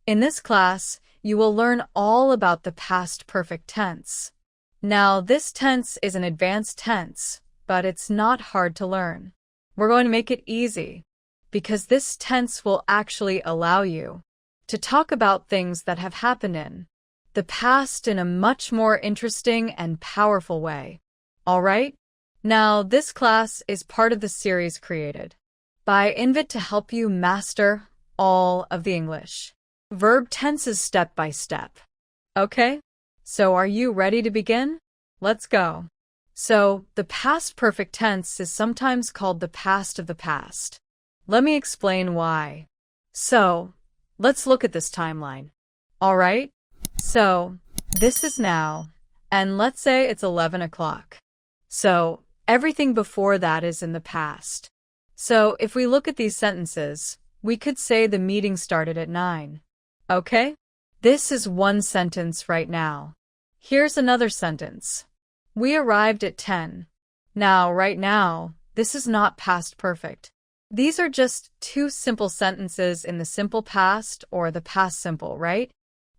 In this class, you will learn all about the past perfect tense. Now, this tense is an advanced tense, but it's not hard to learn. We're going to make it easy, because this tense will actually allow you to talk about things that have happened in the past in a much more interesting and powerful way. All right? Now, this class is part of the series created by Invit to help you master all of the English verb tenses step by step. Okay? So are you ready to begin? Let's go. So, the past perfect tense is sometimes called the past of the past. Let me explain why. So, let's look at this timeline. All right? So, this is now, and let's say it's 11 o'clock. So, everything before that is in the past. So, if we look at these sentences, we could say the meeting started at 9. Okay? This is one sentence right now. Here's another sentence. We arrived at 10. Now, right now, this is not past perfect. These are just two simple sentences in the simple past or the past simple, right?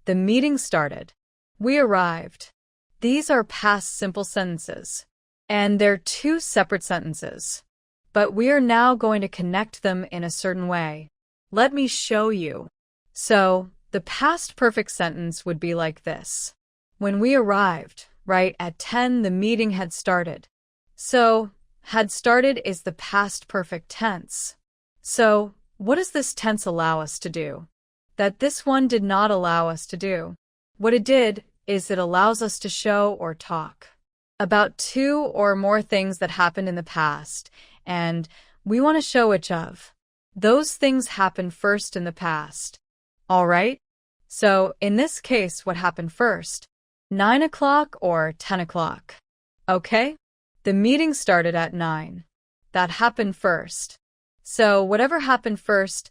The meeting started. We arrived. These are past simple sentences, and they're two separate sentences. But we are now going to connect them in a certain way. Let me show you. So, the past perfect sentence would be like this. When we arrived, right at 10, the meeting had started. So, had started is the past perfect tense. So, what does this tense allow us to do that this one did not allow us to do? What it did is it allows us to show or talk about two or more things that happened in the past, and we want to show which of those things happened first in the past. All right? So, in this case, what happened first? 9 o'clock or 10 o'clock? Okay? The meeting started at 9. That happened first. So, whatever happened first,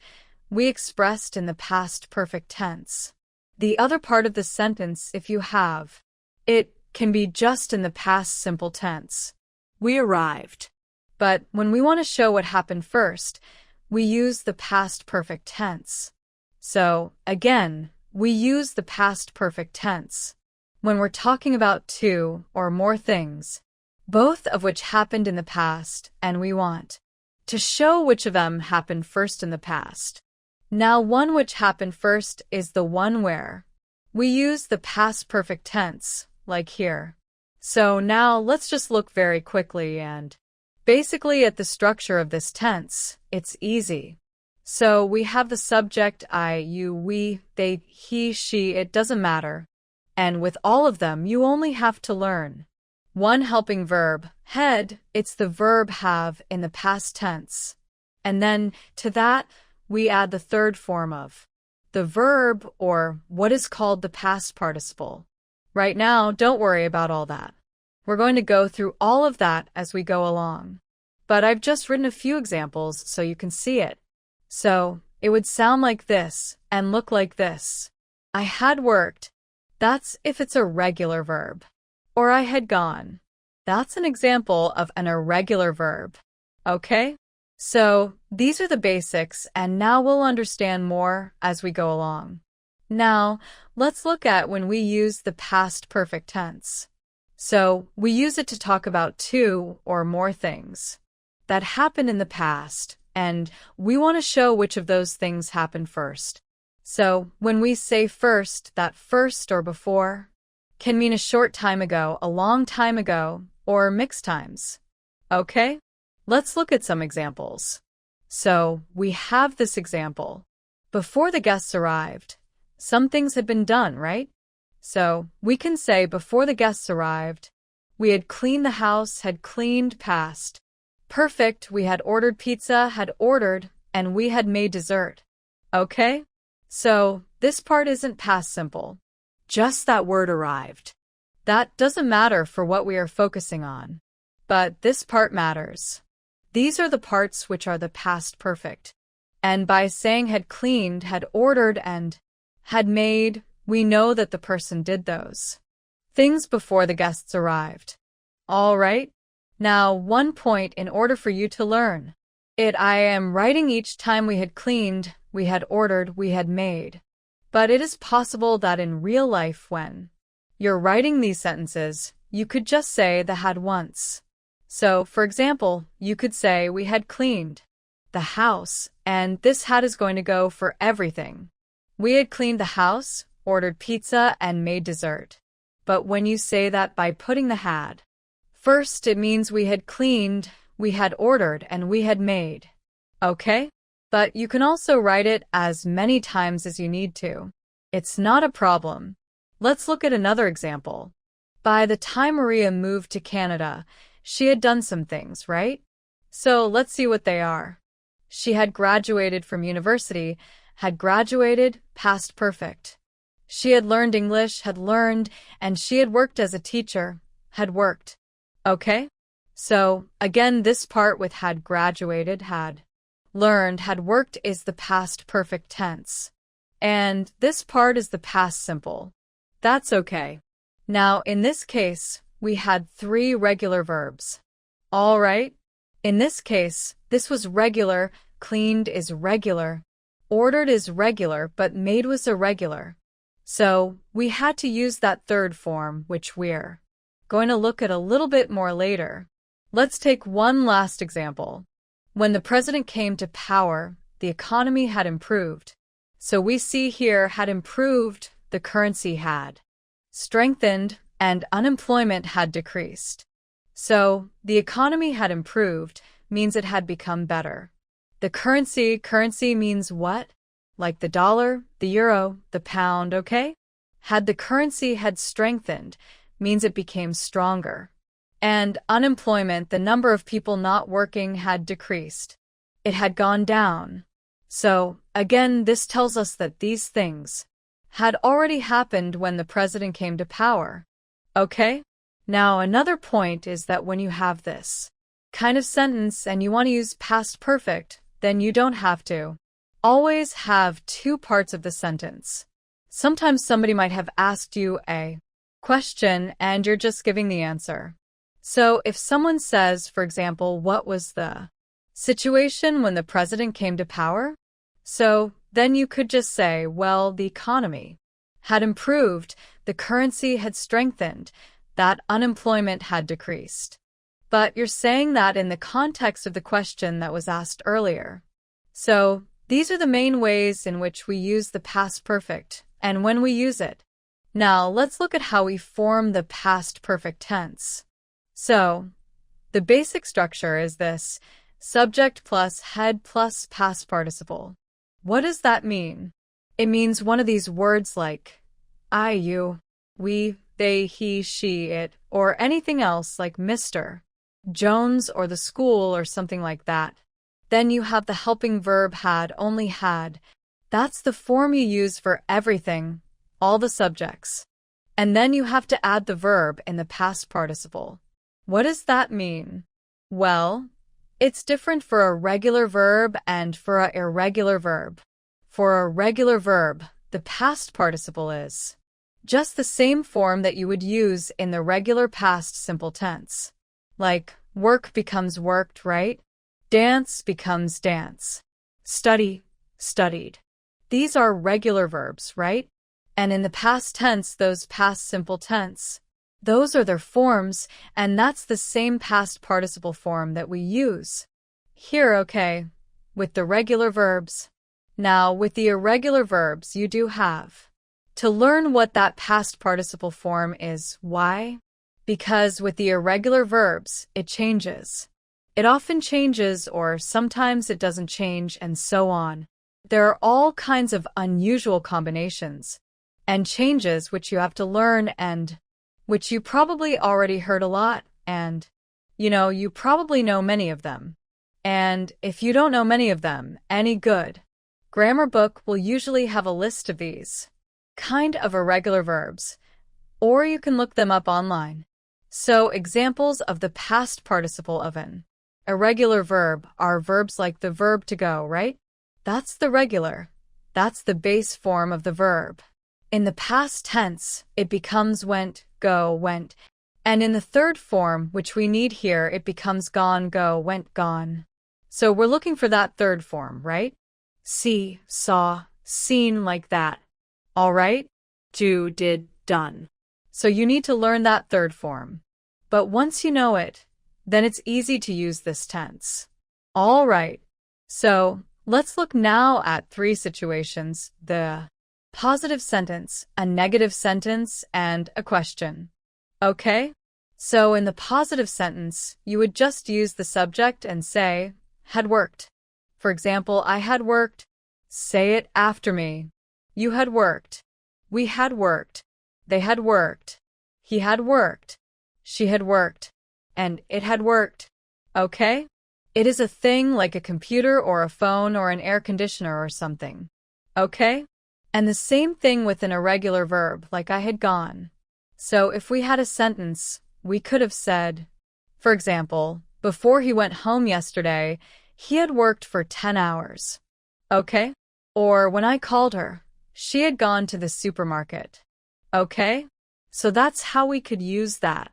we expressed in the past perfect tense. The other part of the sentence, if you have, it can be just in the past simple tense. We arrived. But when we want to show what happened first, we use the past perfect tense. So, again, we use the past perfect tense when we're talking about two or more things, both of which happened in the past, and we want to show which of them happened first in the past. Now, one which happened first is the one where we use the past perfect tense, like here. So now let's just look very quickly and basically at the structure of this tense. It's easy. So we have the subject I, you, we, they, he, she, it doesn't matter. And with all of them, you only have to learn one helping verb, had. It's the verb have in the past tense. And then to that, we add the third form of the verb, or what is called the past participle. Right now, don't worry about all that. We're going to go through all of that as we go along. But I've just written a few examples so you can see it. So, it would sound like this and look like this. I had worked. That's if it's a regular verb. Or I had gone. That's an example of an irregular verb. Okay? So, these are the basics, and now we'll understand more as we go along. Now, let's look at when we use the past perfect tense. So, we use it to talk about two or more things that happened in the past, and we want to show which of those things happened first. So, when we say first, that first or before can mean a short time ago, a long time ago, or mixed times. Okay? Let's look at some examples. So, we have this example. Before the guests arrived, some things had been done, right? So, we can say before the guests arrived, we had cleaned the house, had cleaned past. Perfect, we had ordered pizza, had ordered, and we had made dessert. Okay? So, this part isn't past simple. Just that word arrived. That doesn't matter for what we are focusing on. But this part matters. These are the parts which are the past perfect. And by saying had cleaned, had ordered, and had made, we know that the person did those things before the guests arrived. All right? Now, one point in order for you to learn it, I am writing each time we had cleaned, we had ordered, we had made. But it is possible that in real life when you're writing these sentences, you could just say the had once. So, for example, you could say we had cleaned the house, and this had is going to go for everything. We had cleaned the house, ordered pizza, and made dessert. But when you say that by putting the had first, it means we had cleaned, we had ordered, and we had made. Okay? But you can also write it as many times as you need to. It's not a problem. Let's look at another example. By the time Maria moved to Canada, she had done some things, right? So let's see what they are. She had graduated from university, had graduated, past perfect. She had learned English, had learned, and she had worked as a teacher, had worked. Okay? So, again, this part with had graduated, had learned, had worked is the past perfect tense. And this part is the past simple. That's okay. Now, in this case, we had 3 regular verbs. All right? In this case, this was regular, cleaned is regular, ordered is regular, but made was irregular. So, we had to use that third form, which we're going to look at a little bit more later. Let's take one last example. When the president came to power, the economy had improved. So we see here had improved, the currency had strengthened, and unemployment had decreased. So, the economy had improved means it had become better. The currency means what? Like the dollar, the euro, the pound, okay? Had the currency had strengthened means it became stronger. And unemployment, the number of people not working, had decreased. It had gone down. So, again, this tells us that these things had already happened when the president came to power. Okay? Now, another point is that when you have this kind of sentence and you want to use past perfect, then you don't have to always have 2 parts of the sentence. Sometimes somebody might have asked you a question and you're just giving the answer. So if someone says, for example, what was the situation when the president came to power? So then you could just say, well, the economy had improved, the currency had strengthened, that unemployment had decreased. But you're saying that in the context of the question that was asked earlier. So these are the main ways in which we use the past perfect and when we use it. Now let's look at how we form the past perfect tense. So, the basic structure is this: subject plus head plus past participle. What does that mean? It means one of these words like I, you, we, they, he, she, it, or anything else like Mr. Jones or the school or something like that. Then you have the helping verb had, only had. That's the form you use for everything, all the subjects. And then you have to add the verb in the past participle. What does that mean? Well, it's different for a regular verb and for an irregular verb. For a regular verb, the past participle is just the same form that you would use in the regular past simple tense. Like, work becomes worked, right? Dance becomes dance. Study, studied. These are regular verbs, right? And in the past tense, those past simple tense, those are their forms, and that's the same past participle form that we use here, okay, with the regular verbs. Now, with the irregular verbs, you do have to learn what that past participle form is. Why? Because with the irregular verbs, it changes. It often changes, or sometimes it doesn't change, and so on. There are all kinds of unusual combinations and changes which you have to learn and which you probably already heard a lot, and, you probably know many of them. And if you don't know many of them, any good grammar book will usually have a list of these kind of irregular verbs, or you can look them up online. So examples of the past participle of an irregular verb are verbs like the verb to go, right? That's the regular. That's the base form of the verb. In the past tense, it becomes went, go, went. And in the third form, which we need here, it becomes gone, go, went, gone. So we're looking for that third form, right? See, saw, seen, like that. All right? Do, did, done. So you need to learn that third form. But once you know it, then it's easy to use this tense. All right. So let's look now at 3 situations: the positive sentence, a negative sentence, and a question. Okay? So in the positive sentence, you would just use the subject and say, had worked. For example, I had worked. Say it after me. You had worked. We had worked. They had worked. He had worked. She had worked. And it had worked. Okay? It is a thing like a computer or a phone or an air conditioner or something. Okay? And the same thing with an irregular verb, like I had gone. So if we had a sentence, we could have said, for example, before he went home yesterday, he had worked for 10 hours. Okay? Or when I called her, she had gone to the supermarket. Okay? So that's how we could use that.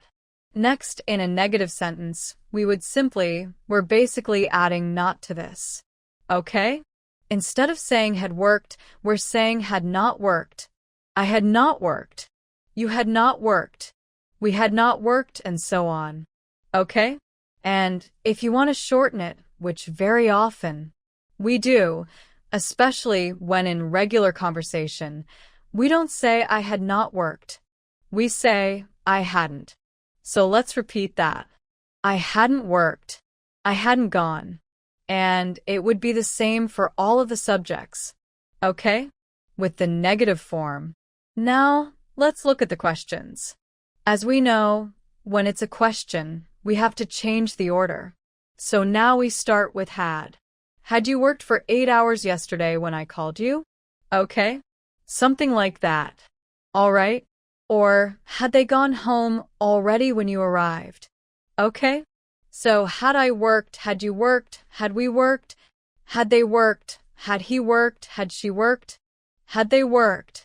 Next, in a negative sentence, we would simply, we're basically adding not to this. Okay? Instead of saying had worked, we're saying had not worked. I had not worked. You had not worked. We had not worked, and so on. Okay? And if you want to shorten it, which very often we do, especially when in regular conversation, we don't say I had not worked. We say I hadn't. So let's repeat that. I hadn't worked. I hadn't gone. And it would be the same for all of the subjects. Okay? With the negative form. Now, let's look at the questions. As we know, when it's a question, we have to change the order. So now we start with had. Had you worked for 8 hours yesterday when I called you? Okay? Something like that. All right? Or, had they gone home already when you arrived? Okay? So, had I worked, had you worked, had we worked, had they worked, had he worked, had she worked, had they worked.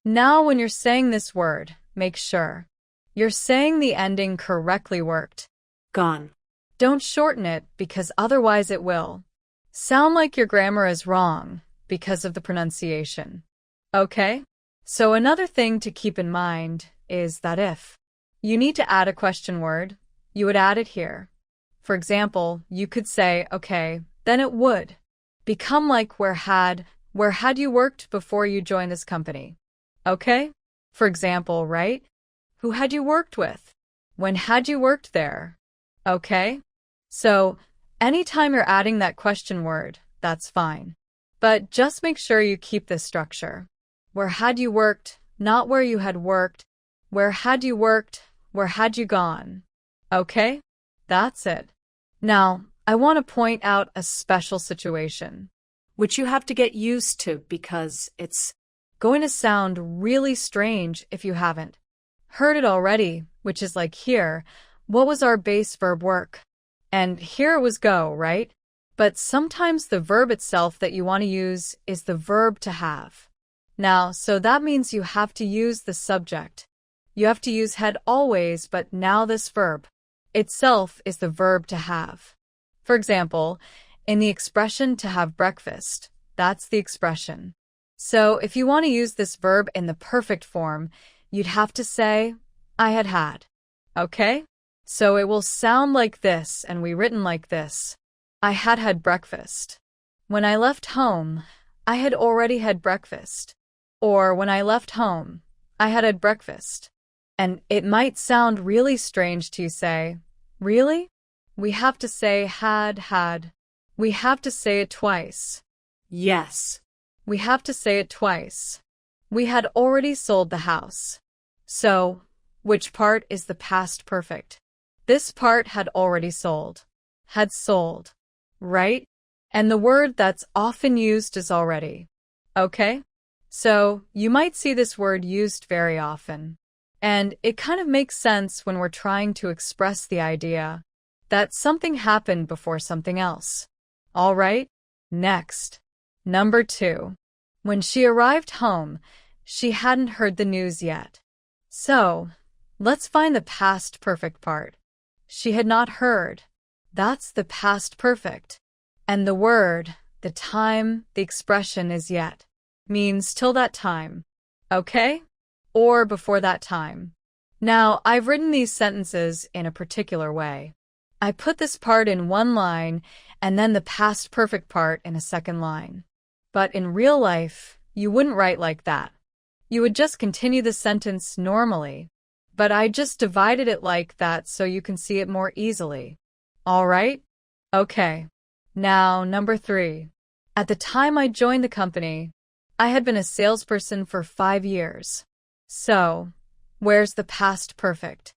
Now when you're saying this word, make sure you're saying the ending correctly. Worked. Gone. Don't shorten it because otherwise it will sound like your grammar is wrong because of the pronunciation. Okay? So another thing to keep in mind is that if you need to add a question word, you would add it here. For example, you could say, okay, then it would become like where had you worked before you joined this company? Okay? For example, right? Who had you worked with? When had you worked there? Okay? So, anytime you're adding that question word, that's fine. But just make sure you keep this structure. Where had you worked, not where you had worked. Where had you worked, where had you gone? Okay? That's it. Now, I want to point out a special situation, which you have to get used to because it's going to sound really strange if you haven't heard it already, which is like here, what was our base verb work? And here it was go, right? But sometimes the verb itself that you want to use is the verb to have. Now, so that means you have to use the subject. You have to use had always, but now this verb itself is the verb to have. For example, in the expression to have breakfast, that's the expression. So if you want to use this verb in the perfect form, you'd have to say, I had had. Okay? So it will sound like this and be written like this. I had had breakfast. When I left home, I had already had breakfast. Or when I left home, I had had breakfast. And it might sound really strange to say, really? We have to say had. We have to say it twice. Yes. We have to say it twice. We had already sold the house. So, which part is the past perfect? This part had already sold. Had sold. Right? And the word that's often used is already. Okay? So, you might see this word used very often. And it kind of makes sense when we're trying to express the idea that something happened before something else. All right? Next. Number 2. When she arrived home, she hadn't heard the news yet. So, let's find the past perfect part. She had not heard. That's the past perfect. And the word, the time, the expression is yet. Means till that time. Okay? Or before that time. Now, I've written these sentences in a particular way. I put this part in one line and then the past perfect part in a second line. But in real life, you wouldn't write like that. You would just continue the sentence normally. But I just divided it like that so you can see it more easily. All right? Okay. Now, number 3. At the time I joined the company, I had been a salesperson for 5 years. So, where's the past perfect?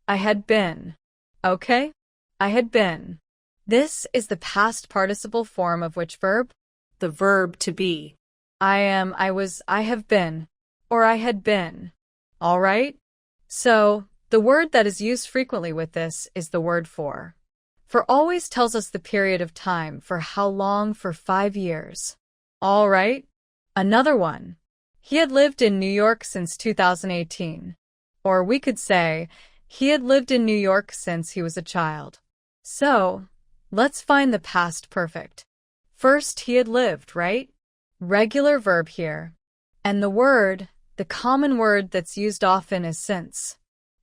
I had been. Okay? I had been. This is the past participle form of which verb? The verb to be. I am, I was, I have been, or I had been. All right? So, the word that is used frequently with this is the word for. For always tells us the period of time, for how long, for 5 years. All right? Another one. He had lived in New York since 2018. Or we could say, he had lived in New York since he was a child. So, let's find the past perfect. First, he had lived, right? Regular verb here. And the word, the common word that's used often is since.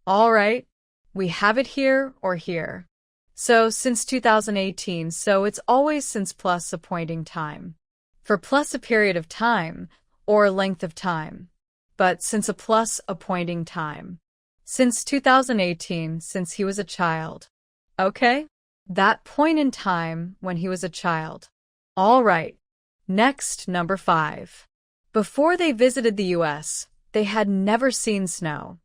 All right, we have it here or here. So, since 2018, so it's always since plus a pointing time. For plus a period of time, or length of time. But since a plus a pointing time. Since 2018, since he was a child. Okay? That point in time when he was a child. All right. Next, number 5. Before they visited the US, they had never seen snow.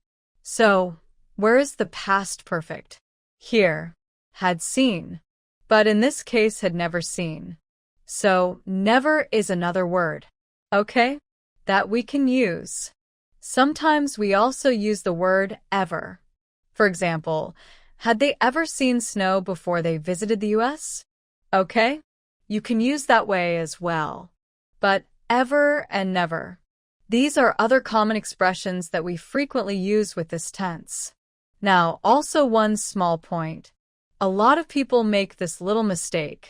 So, where is the past perfect? Here, had seen. But in this case, had never seen. So, never is another word. Okay? That we can use. Sometimes we also use the word ever. For example, had they ever seen snow before they visited the US? Okay? You can use that way as well. But ever and never. These are other common expressions that we frequently use with this tense. Now, also one small point. A lot of people make this little mistake.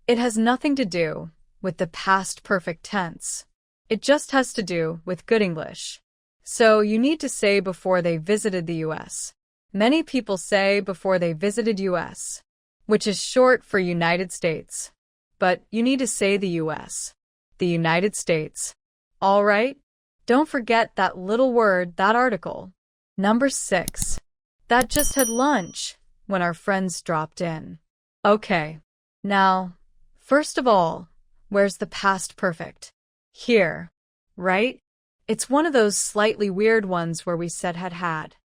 It has nothing to do with the past perfect tense. It just has to do with good English. So you need to say before they visited the US. Many people say before they visited US, which is short for United States. But you need to say the US, the United States. All right? Don't forget that little word, that article. Number 6. That just had lunch when our friends dropped in. Okay. Now, first of all, where's the past perfect? Here, right? It's one of those slightly weird ones where we said had.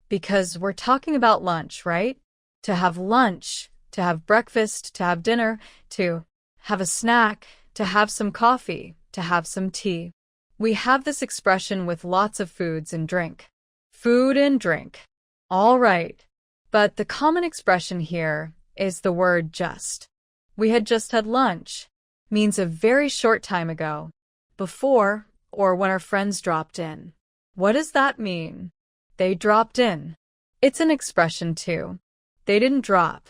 Because we're talking about lunch, right? To have lunch, to have breakfast, to have dinner, to have a snack, to have some coffee, to have some tea. We have this expression with lots of foods and drink. Food and drink. All right. But the common expression here is the word just. We had just had lunch. Means a very short time ago. Before, or when our friends dropped in. What does that mean? They dropped in. It's an expression too. They didn't drop.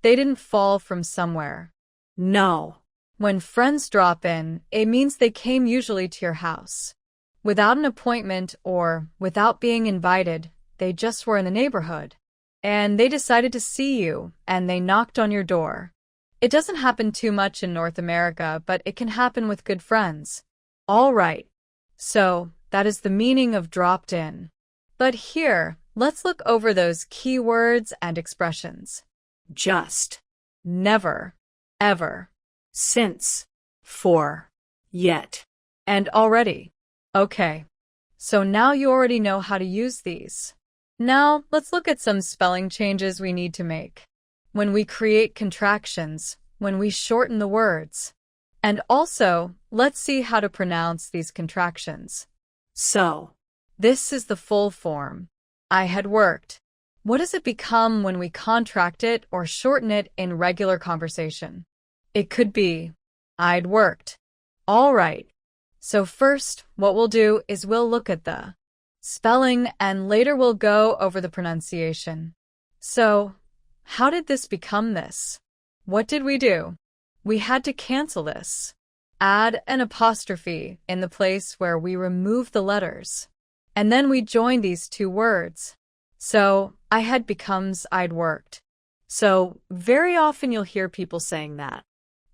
They didn't fall from somewhere. No. When friends drop in, it means they came usually to your house. Without an appointment or without being invited, they just were in the neighborhood. And they decided to see you, and they knocked on your door. It doesn't happen too much in North America, but it can happen with good friends. All right. So, that is the meaning of dropped in. But here, let's look over those key words and expressions. Just. Never. Ever. Since. For. Yet. And already. Okay. So now you already know how to use these. Now, let's look at some spelling changes we need to make. When we create contractions, when we shorten the words. And also, let's see how to pronounce these contractions. So. This is the full form. I had worked. What does it become when we contract it or shorten it in regular conversation? It could be, I'd worked. All right. So first, what we'll do is we'll look at the spelling and later we'll go over the pronunciation. So, how did this become this? What did we do? We had to cancel this. Add an apostrophe in the place where we remove the letters. And then we join these two words. So, I had becomes I'd worked. So, very often you'll hear people saying that.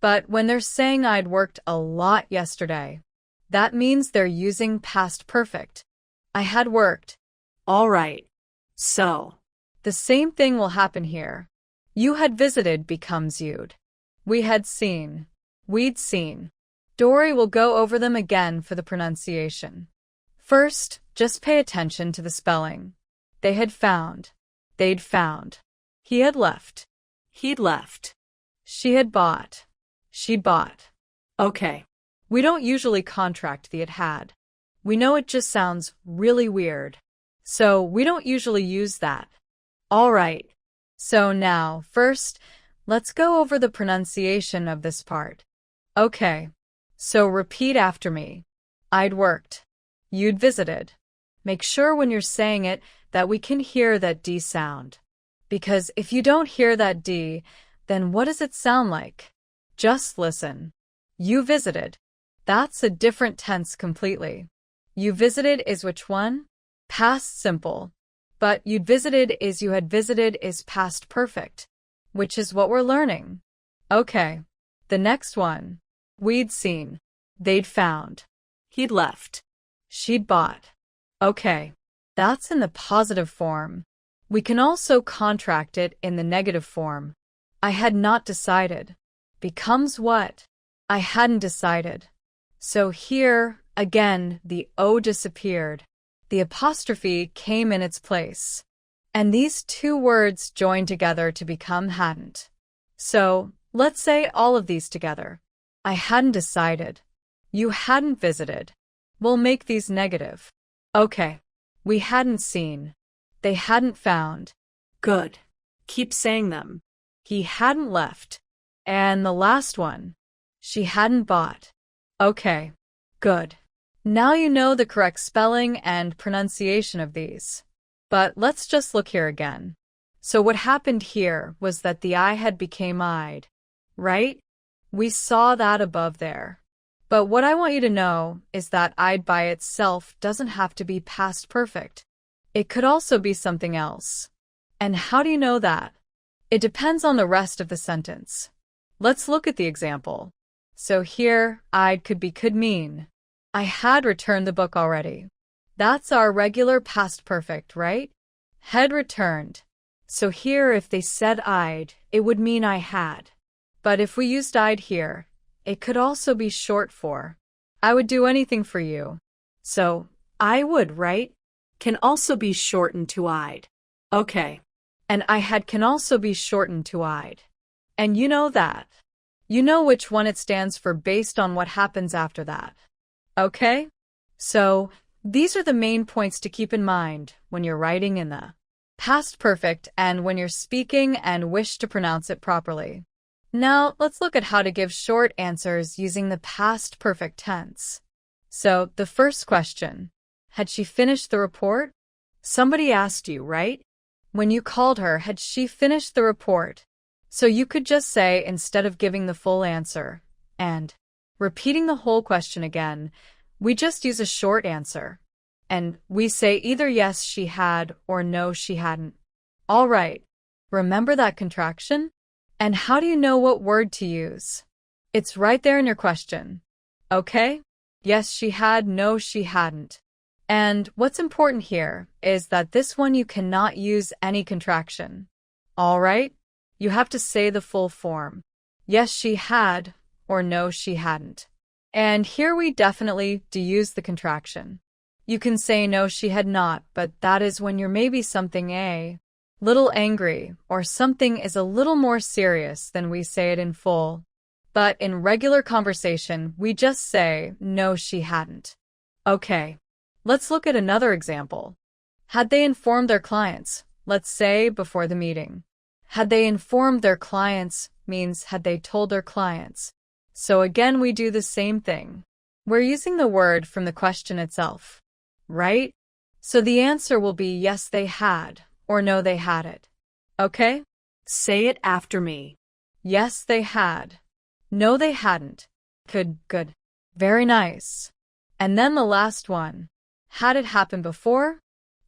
But when they're saying I'd worked a lot yesterday, that means they're using past perfect. I had worked. All right. So, The same thing will happen here. You had visited becomes you'd. We had seen. We'd seen. Dory will go over them again for the pronunciation. First, just pay attention to the spelling. They had found. They'd found. He had left. he'd left. She had bought. She'd bought. Okay. We don't usually contract the had. We know it just sounds really weird. So we don't usually use that. All right. So now, first, let's go over the pronunciation of this part. Okay. So repeat after me. I'd worked. You'd visited. Make sure when you're saying it that we can hear that D sound. Because if you don't hear that D, then what does it sound like? Just listen. You visited. That's a different tense completely. You visited is which one? Past simple. But you'd visited is you had visited is past perfect, which is what we're learning. Okay. The next one. We'd seen. They'd found. He'd left. She'd bought. Okay. That's in the positive form. We can also contract it in the negative form. I had not decided. Becomes what? I hadn't decided. So here, again, the O disappeared. The apostrophe came in its place. And these two words joined together to become hadn't. So, let's say all of these together. I hadn't decided. You hadn't visited. We'll make these negative. Okay. We hadn't seen. They hadn't found. Good. Keep saying them. He hadn't left. And the last one. She hadn't bought. Okay. Good. Now you know the correct spelling and pronunciation of these. But let's just look here again. So what happened here was that the I had became I'd, right? We saw that above there. But what I want you to know is that I'd by itself doesn't have to be past perfect. It could also be something else. And how do you know that? It depends on the rest of the sentence. Let's look at the example. So here, I'd could mean. I had returned the book already. That's our regular past perfect, right? Had returned. So here, if they said I'd, it would mean I had. But if we used I'd here, it could also be short for. I would do anything for you. So, I would, right? Can also be shortened to I'd. Okay. And I had can also be shortened to I'd. And you know that. You know which one it stands for based on what happens after that. Okay? So, these are the main points to keep in mind when you're writing in the past perfect and when you're speaking and wish to pronounce it properly. Now, let's look at how to give short answers using the past perfect tense. So, the first question. Had she finished the report? Somebody asked you, right? When you called her, had she finished the report? So you could just say, instead of giving the full answer, and repeating the whole question again, we just use a short answer. And we say either yes, she had, or no, she hadn't. All right. Remember that contraction? And how do you know what word to use? It's right there in your question. Okay? Yes, she had, no, she hadn't. And what's important here is that this one you cannot use any contraction. All right? You have to say the full form. Yes, she had, or no, she hadn't. And here we definitely do use the contraction. You can say no, she had not, but that is when you're maybe something a little angry or something is a little more serious than we say it in full. But in regular conversation, we just say, no, she hadn't. Okay. Let's look at another example. Had they informed their clients, let's say before the meeting. Had they informed their clients means had they told their clients. So again, we do the same thing. We're using the word from the question itself, right? So the answer will be yes, they had, or no, they had it. Okay? Say it after me. Yes, they had. No, they hadn't. Good. Very nice. And then the last one. Had it happened before?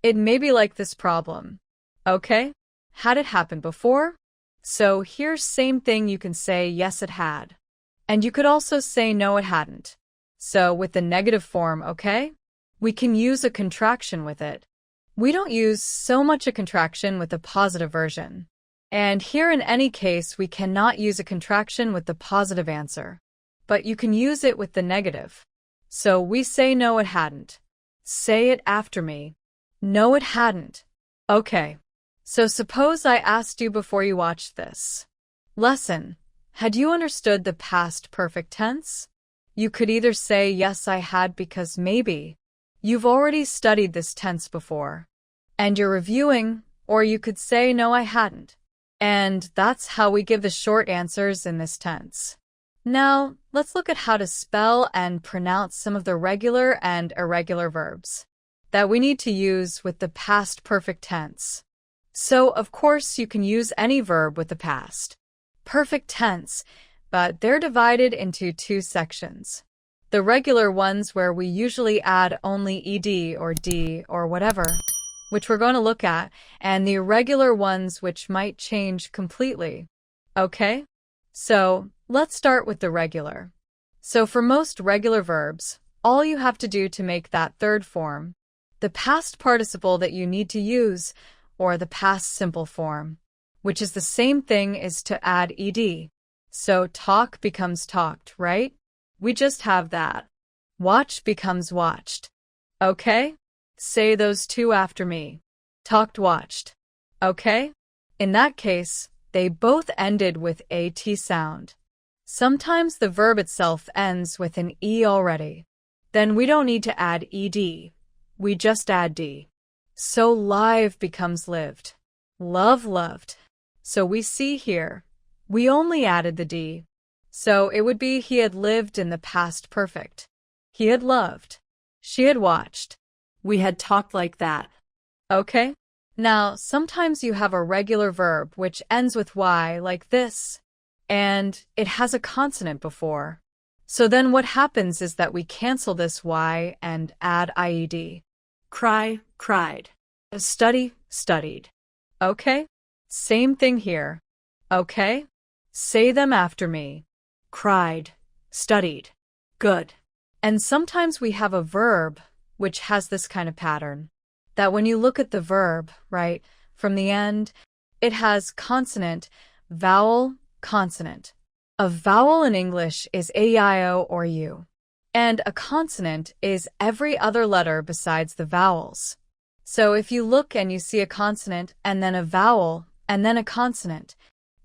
It may be like this problem. Okay? Had it happened before? So here's same thing, you can say yes it had. And you could also say no it hadn't. So with the negative form, okay? We can use a contraction with it. We don't use so much a contraction with the positive version. And here in any case, we cannot use a contraction with the positive answer. But you can use it with the negative. So we say no it hadn't. Say it after me. No it hadn't. Okay. So suppose I asked you before you watched this lesson, had you understood the past perfect tense? You could either say yes I had because maybe you've already studied this tense before and you're reviewing, or you could say no I hadn't. And that's how we give the short answers in this tense. Now, let's look at how to spell and pronounce some of the regular and irregular verbs that we need to use with the past perfect tense. So, of course, you can use any verb with the past perfect tense, but they're divided into two sections. The regular ones where we usually add only ed or d or whatever, which we're going to look at, and the irregular ones which might change completely. Okay? So, let's start with the regular. So for most regular verbs, all you have to do to make that third form, the past participle that you need to use, or the past simple form, which is the same thing as to add ed. So talk becomes talked, right? We just have that. Watch becomes watched. Okay? Say those two after me. Talked, watched. Okay? In that case, they both ended with a T sound. Sometimes the verb itself ends with an E already. Then we don't need to add ed. We just add d. So live becomes lived. Love, loved. So we see here, we only added the d. So it would be he had lived in the past perfect. He had loved. She had watched. We had talked like that. Okay? Now, sometimes you have a regular verb which ends with y like this, and it has a consonant before. So then what happens is that we cancel this y and add ied. Cry, cried. Study, studied. Okay? Same thing here. Okay? Say them after me. Cried, studied. Good. And sometimes we have a verb which has this kind of pattern, that when you look at the verb, right, from the end, it has consonant, vowel, consonant. A vowel in English is A-I-O or U, and a consonant is every other letter besides the vowels. So if you look and you see a consonant and then a vowel and then a consonant,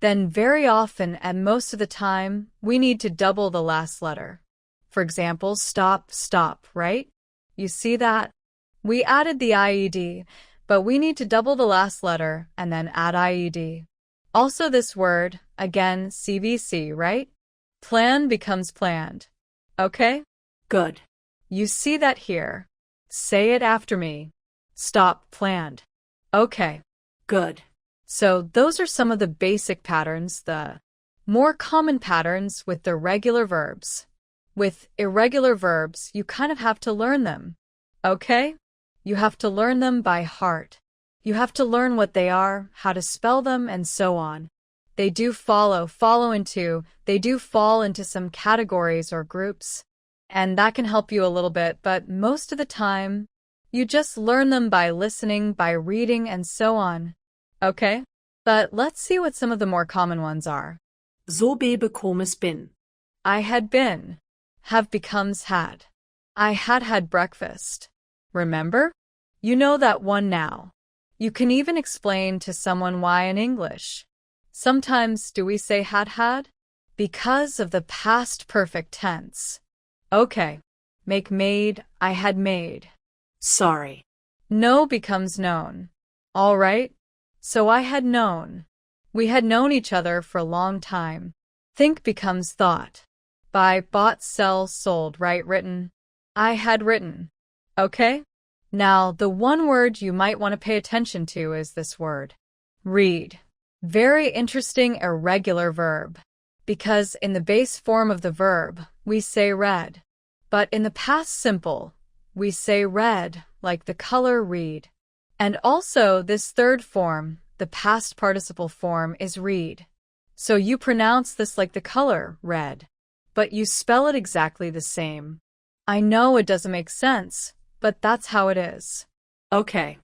then very often and most of the time, we need to double the last letter. For example, stop, stop, right? You see that? We added the IED, but we need to double the last letter and then add IED. Also this word, again, CVC, right? Plan becomes planned. Okay? Good. You see that here. Say it after me. Stop, planned. Okay. Good. So those are some of the basic patterns, the more common patterns with the regular verbs. With irregular verbs, you kind of have to learn them. Okay? You have to learn them by heart. You have to learn what they are, how to spell them, and so on. They do fall into some categories or groups, and that can help you a little bit, but most of the time, you just learn them by listening, by reading, and so on. Okay? But let's see what some of the more common ones are. So bekomes bin. I had been. Have becomes had. I had had breakfast. Remember? You know that one now. You can even explain to someone why in English. Sometimes do we say had had? Because of the past perfect tense. Okay. Make made, I had made. Sorry. Know becomes known. All right? So I had known. We had known each other for a long time. Think becomes thought. Buy, bought, sell, sold, write, written. I had written. Okay? Now, the one word you might want to pay attention to is this word. Read. Very interesting irregular verb. Because in the base form of the verb, we say read. But in the past simple, we say read like the color read. And also this third form, the past participle form, is read. So you pronounce this like the color red, but you spell it exactly the same. I know it doesn't make sense, but that's how it is. Okay.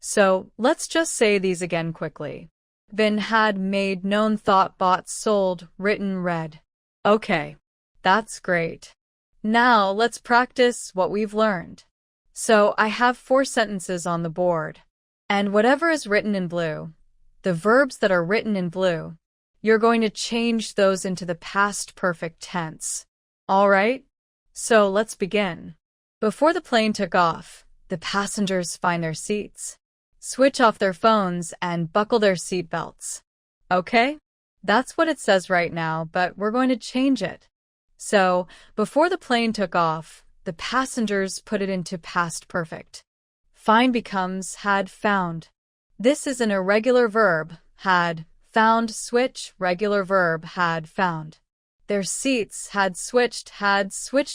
So let's just say these again quickly. Been, had, made, known, thought, bought, sold, written, read. Okay, that's great. Now let's practice what we've learned. So I have 4 sentences on the board. And whatever is written in blue, the verbs that are written in blue, you're going to change those into the past perfect tense. All right? So let's begin. Before the plane took off, the passengers find their seats, switch off their phones, and buckle their seat belts. Okay? That's what it says right now, but we're going to change it. So, before the plane took off, the passengers put it into past perfect. Find becomes had found. This is an irregular verb, had, found, switch, regular verb, had found. Their seats had switched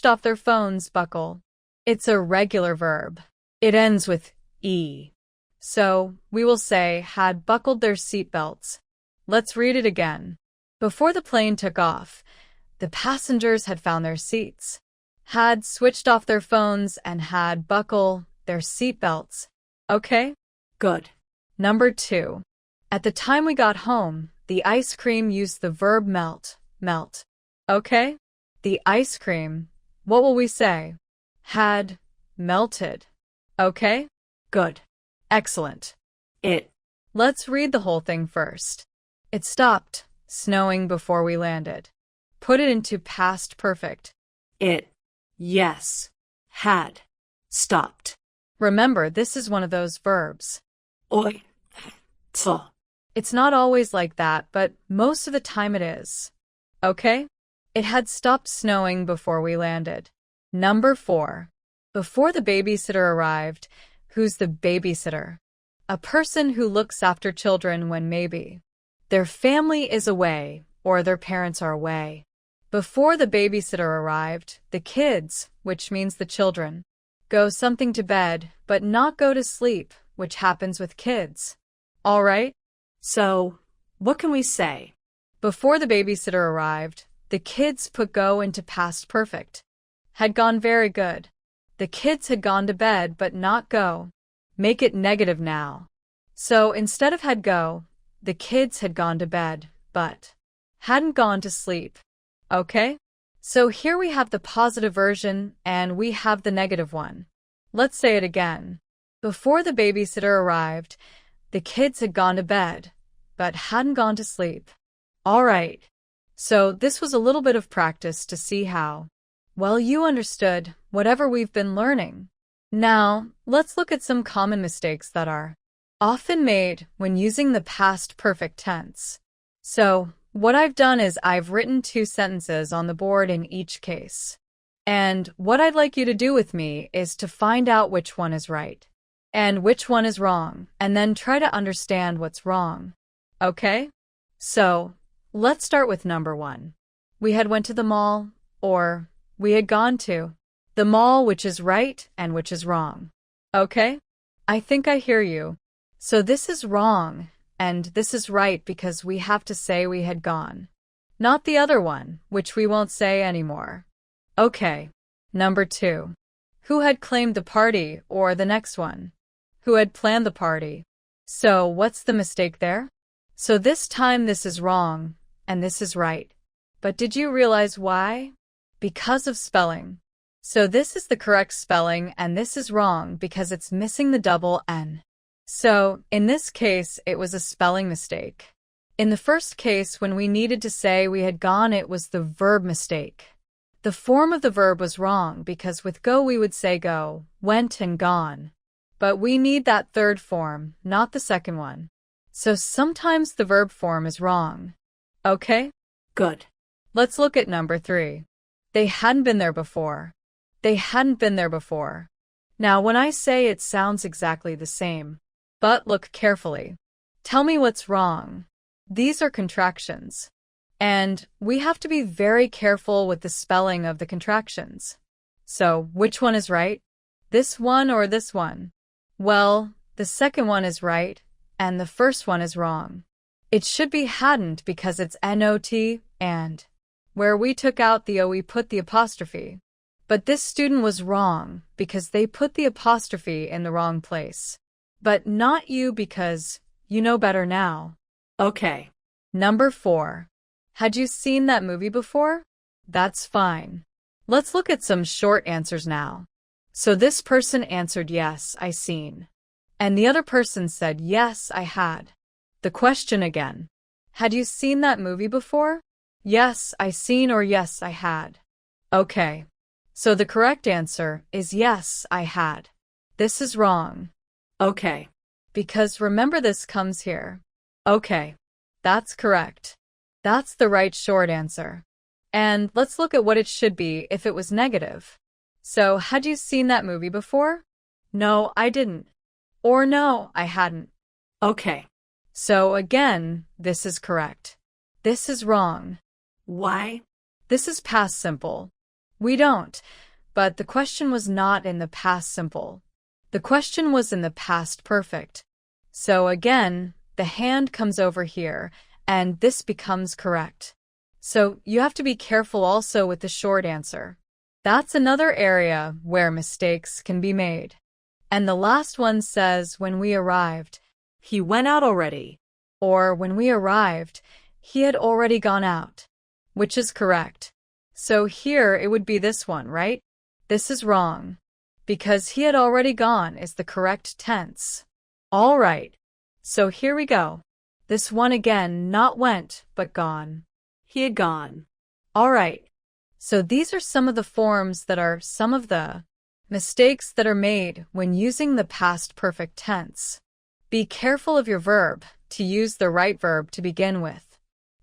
off their phones, buckle. It's a regular verb. It ends with E. So, we will say had buckled their seatbelts. Let's read it again. Before the plane took off, the passengers had found their seats, had switched off their phones, and had buckled their seatbelts. Okay? Good. Number 2. At the time we got home, the ice cream used the verb melt, melt. Okay? The ice cream, what will we say? Had melted. Okay? Good. Excellent. It. Let's read the whole thing first. It stopped snowing before we landed. Put it into past perfect. It. Yes. Had. Stopped. Remember, this is one of those verbs. Oi. So. It's not always like that, but most of the time it is. Okay? It had stopped snowing before we landed. Number 4. Before the babysitter arrived. Who's the babysitter? A person who looks after children when maybe their family is away or their parents are away. Before the babysitter arrived, the kids, which means the children, go something to bed, but not go to sleep, which happens with kids. All right? So, what can we say? Before the babysitter arrived, the kids put go into past perfect. Had gone very good. The kids had gone to bed, but not go. Make it negative now. So instead of had go, the kids had gone to bed, but hadn't gone to sleep. Okay? So here we have the positive version and we have the negative one. Let's say it again. Before the babysitter arrived, the kids had gone to bed, but hadn't gone to sleep. All right. So this was a little bit of practice to see how well you understood whatever we've been learning. Now, let's look at some common mistakes that are often made when using the past perfect tense. So, what I've done is I've written 2 sentences on the board in each case. And what I'd like you to do with me is to find out which one is right and which one is wrong, and then try to understand what's wrong. Okay? So, let's start with number 1. We had went to the mall, or we had gone to the mall, which is right and which is wrong. Okay? I think I hear you. So this is wrong, and this is right because we have to say we had gone. Not the other one, which we won't say anymore. Okay. Number 2. Who had claimed the party, or the next one? Who had planned the party? So what's the mistake there? So this time this is wrong, and this is right. But did you realize why? Because of spelling. So this is the correct spelling, and this is wrong because it's missing the double N. So, in this case, it was a spelling mistake. In the first case, when we needed to say we had gone, it was the verb mistake. The form of the verb was wrong because with go we would say go, went, and gone. But we need that third form, not the second one. So sometimes the verb form is wrong. Okay? Good. Let's look at number 3. They hadn't been there before. They hadn't been there before. Now, when I say it sounds exactly the same. But look carefully. Tell me what's wrong. These are contractions. And we have to be very careful with the spelling of the contractions. So, which one is right? This one or this one? Well, the second one is right, and the first one is wrong. It should be hadn't because it's not, and where we took out the O we put the apostrophe. But this student was wrong because they put the apostrophe in the wrong place. But not you because you know better now. Okay. Number 4. Had you seen that movie before? That's fine. Let's look at some short answers now. So this person answered yes, I seen. And the other person said yes, I had. The question again. Had you seen that movie before? Yes, I seen or yes, I had. Okay. So the correct answer is yes, I had. This is wrong. Okay. Because remember this comes here. Okay. That's correct. That's the right short answer. And let's look at what it should be if it was negative. So, had you seen that movie before? No, I didn't. Or no, I hadn't. Okay. So again, this is correct. This is wrong. Why? This is past simple. We don't, but the question was not in the past simple. The question was in the past perfect. So again, the hand comes over here, and this becomes correct. So you have to be careful also with the short answer. That's another area where mistakes can be made. And the last one says, when we arrived, He went out already. or when we arrived, he had already gone out, which is correct. So here it would be this one, right? This is wrong, because he had already gone is the correct tense. All right, so here we go. This one again, not went, but gone. He had gone. All right, so these are some of the forms that are some of the mistakes that are made when using the past perfect tense. Be careful of your verb to use the right verb to begin with.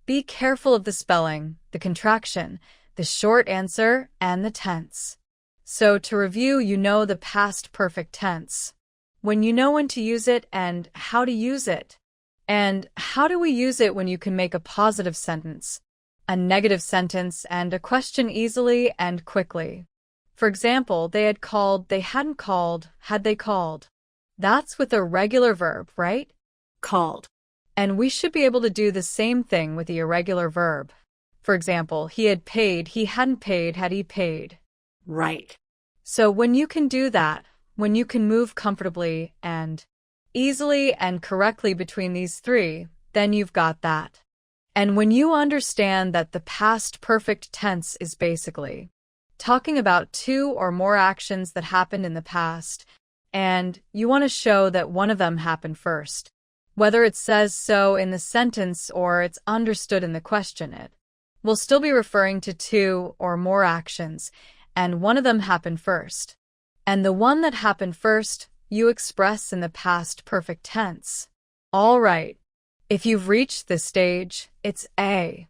Be careful of the spelling, the contraction, the short answer, and the tense. So to review, you know the past perfect tense. When you know when to use it and how to use it. And how do we use it when you can make a positive sentence, a negative sentence, and a question easily and quickly? For example, they had called, they hadn't called, had they called? That's with a regular verb, right? Called. And we should be able to do the same thing with the irregular verb. For example, he had paid, he hadn't paid, had he paid? Right. So when you can do that, when you can move comfortably and easily and correctly between these three, then you've got that. And when you understand that the past perfect tense is basically talking about two or more actions that happened in the past, and you want to show that one of them happened first, whether it says so in the sentence or it's understood in the question, it will still be referring to two or more actions, and one of them happened first. And the one that happened first, you express in the past perfect tense. All right. If you've reached this stage, it's a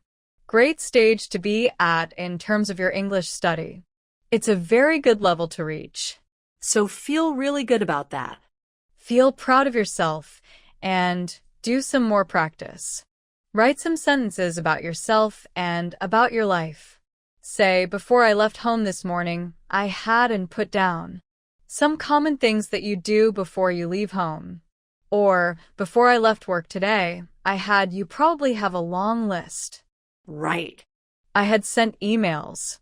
great stage to be at in terms of your English study. It's a very good level to reach. So feel really good about that. Feel proud of yourself and do some more practice. Write some sentences about yourself and about your life. Say, before I left home this morning, I had and put down some common things that you do before you leave home. Or, before I left work today, I had, you probably have a long list. Right. I had sent emails.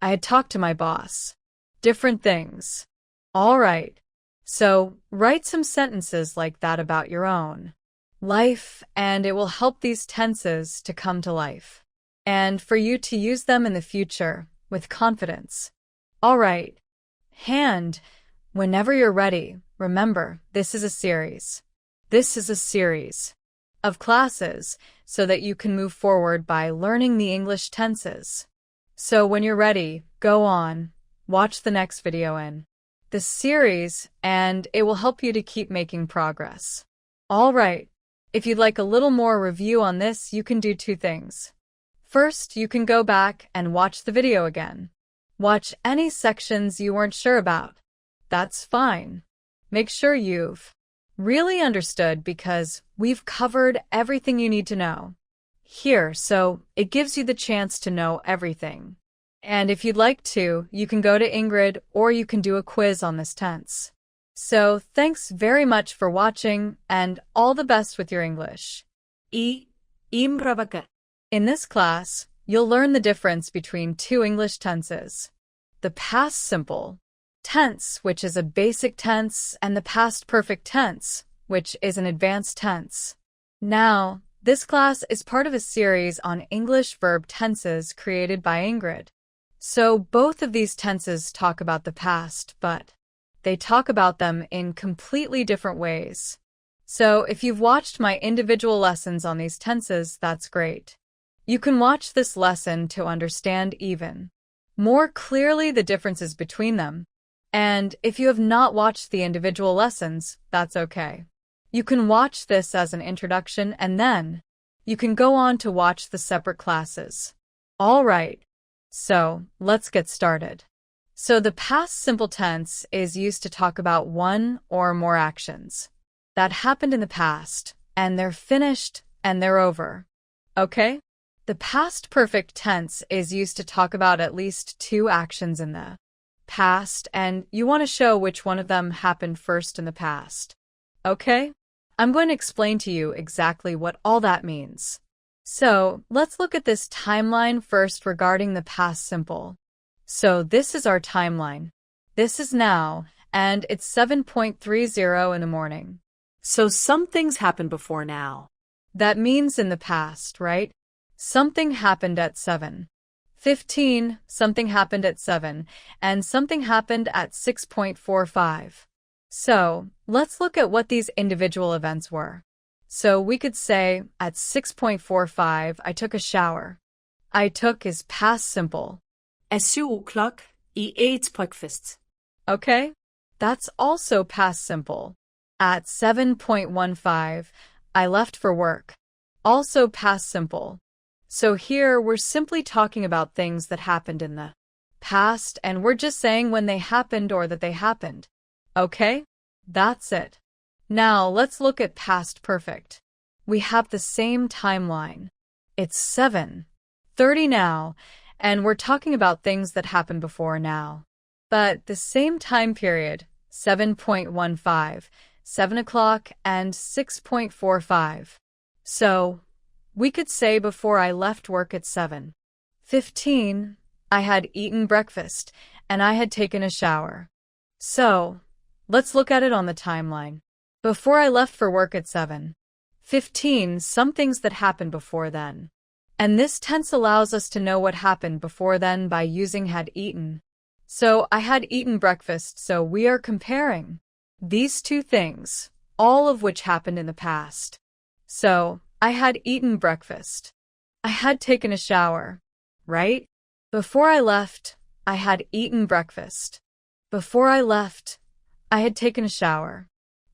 I had talked to my boss. Different things. All right. So, write some sentences like that about your own life, and it will help these tenses to come to life. And for you to use them in the future with confidence. All right. Hand, whenever you're ready, remember, this is a series. This is a series of classes so that you can move forward by learning the English tenses. So when you're ready, go on, watch the next video in the series, and it will help you to keep making progress. All right. If you'd like a little more review on this, you can do two things. First, you can go back and watch the video again. Watch any sections you weren't sure about. That's fine. Make sure you've really understood because we've covered everything you need to know here, so it gives you the chance to know everything. And if you'd like to, you can go to Ingrid or you can do a quiz on this tense. So thanks very much for watching and all the best with your English. Им права. In this class, you'll learn the difference between two English tenses. The past simple tense, which is a basic tense, and the past perfect tense, which is an advanced tense. Now, this class is part of a series on English verb tenses created by Ingrid. So both of these tenses talk about the past, but they talk about them in completely different ways. So if you've watched my individual lessons on these tenses, that's great. You can watch this lesson to understand even more clearly the differences between them. And if you have not watched the individual lessons, that's okay. You can watch this as an introduction and then you can go on to watch the separate classes. All right, so let's get started. So the past simple tense is used to talk about one or more actions that happened in the past, and they're finished and they're over. Okay? The past perfect tense is used to talk about at least two actions in the past, and you want to show which one of them happened first in the past. Okay? I'm going to explain to you exactly what all that means. So let's look at this timeline first regarding the past simple. So this is our timeline. This is now, and it's 7:30 in the morning. So some things happened before now. That means in the past, right? Something happened at 7:15, something happened at 7, and something happened at 6:45. So let's look at what these individual events were. So we could say at 6:45, I took a shower. I took is past simple. 7:00, I ate breakfast. Okay? That's also past simple. At 7:15, I left for work. Also past simple. So here we're simply talking about things that happened in the past, and we're just saying when they happened or that they happened. Okay? That's it. Now let's look at past perfect. We have the same timeline. It's 7:30 now, and we're talking about things that happened before now. But the same time period, 7:15, 7 o'clock, and 6:45. So we could say before I left work at 7:15, I had eaten breakfast and I had taken a shower. So let's look at it on the timeline. Before I left for work at 7:15, some things that happened before then. And this tense allows us to know what happened before then by using had eaten. So I had eaten breakfast, so we are comparing these two things, all of which happened in the past. So I had eaten breakfast. I had taken a shower, right? Before I left, I had eaten breakfast. Before I left, I had taken a shower.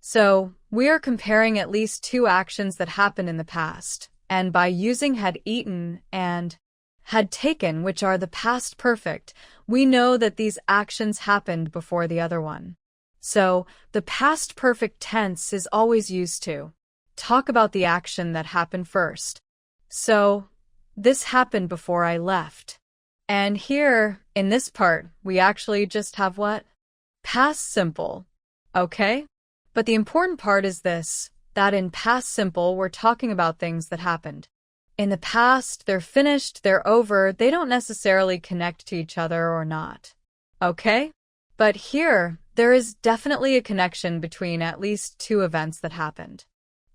So we are comparing at least two actions that happened in the past, and by using had eaten and had taken, which are the past perfect, we know that these actions happened before the other one. So the past perfect tense is always used to talk about the action that happened first. So this happened before I left. And here, in this part, we actually just have what? Past simple. Okay? But the important part is this, that in past simple, we're talking about things that happened. In the past, they're finished, they're over, they don't necessarily connect to each other or not. Okay? But here, there is definitely a connection between at least two events that happened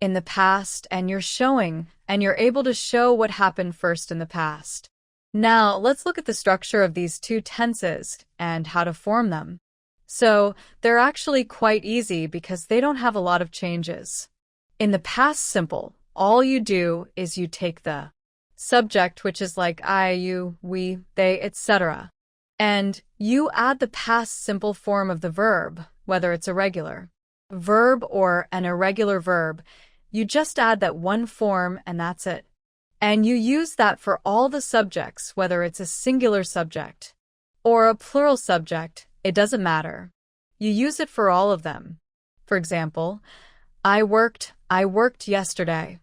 in the past, and you're able to show what happened first in the past. Now, let's look at the structure of these two tenses and how to form them. So, they're actually quite easy because they don't have a lot of changes. In the past simple, all you do is you take the subject, which is like I, you, we, they, etc., and you add the past simple form of the verb, whether it's a regular verb or an irregular verb. You just add that one form and that's it. And you use that for all the subjects, whether it's a singular subject or a plural subject, it doesn't matter. You use it for all of them. For example, I worked yesterday.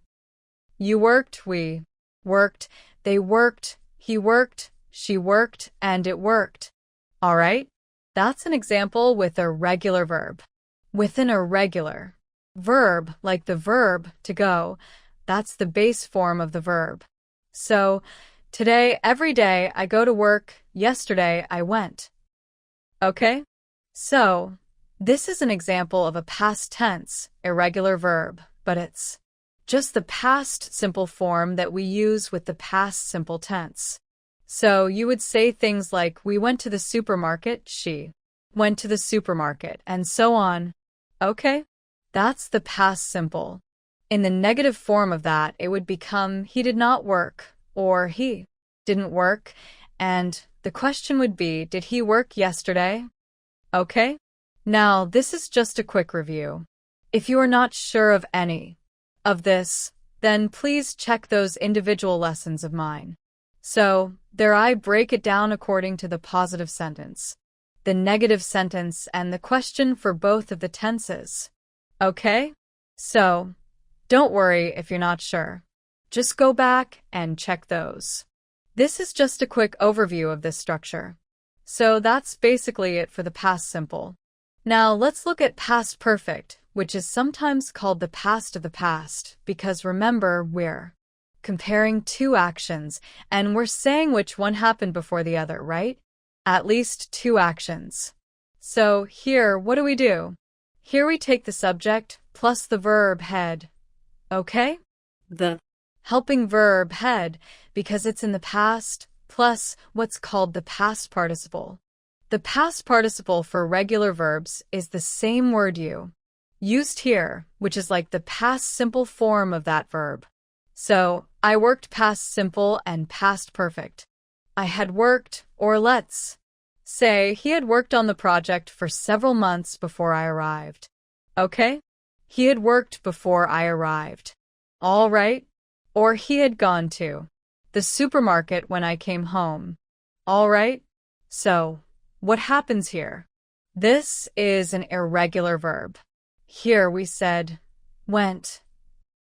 You worked, we worked, they worked, he worked, She worked and it worked. All right? That's an example with a regular verb. With an irregular verb, like the verb to go, that's the base form of the verb. So, today, every day, I go to work. Yesterday, I went. Okay? So, this is an example of a past tense, irregular verb, but it's just the past simple form that we use with the past simple tense. So you would say things like, we went to the supermarket, she went to the supermarket, and so on. Okay? That's the past simple. In the negative form of that, it would become, he did not work, or he didn't work, and the question would be, did he work yesterday? Okay? Now, this is just a quick review. If you are not sure of any of this, then please check those individual lessons of mine. So, there I break it down according to the positive sentence, the negative sentence, and the question for both of the tenses. Okay? So, don't worry if you're not sure. Just go back and check those. This is just a quick overview of this structure. So that's basically it for the past simple. Now let's look at past perfect, which is sometimes called the past of the past, because remember, we're comparing two actions, and we're saying which one happened before the other, right? At least two actions. So here, what do? Here we take the subject plus the verb had. Okay? The helping verb had, because it's in the past, plus what's called the past participle. The past participle for regular verbs is the same word you used here, which is like the past simple form of that verb. So, I worked past simple and past perfect. I had worked, or let's say he had worked on the project for several months before I arrived. Okay? He had worked before I arrived. All right? Or he had gone to the supermarket when I came home. All right? So, what happens here? This is an irregular verb. Here we said went,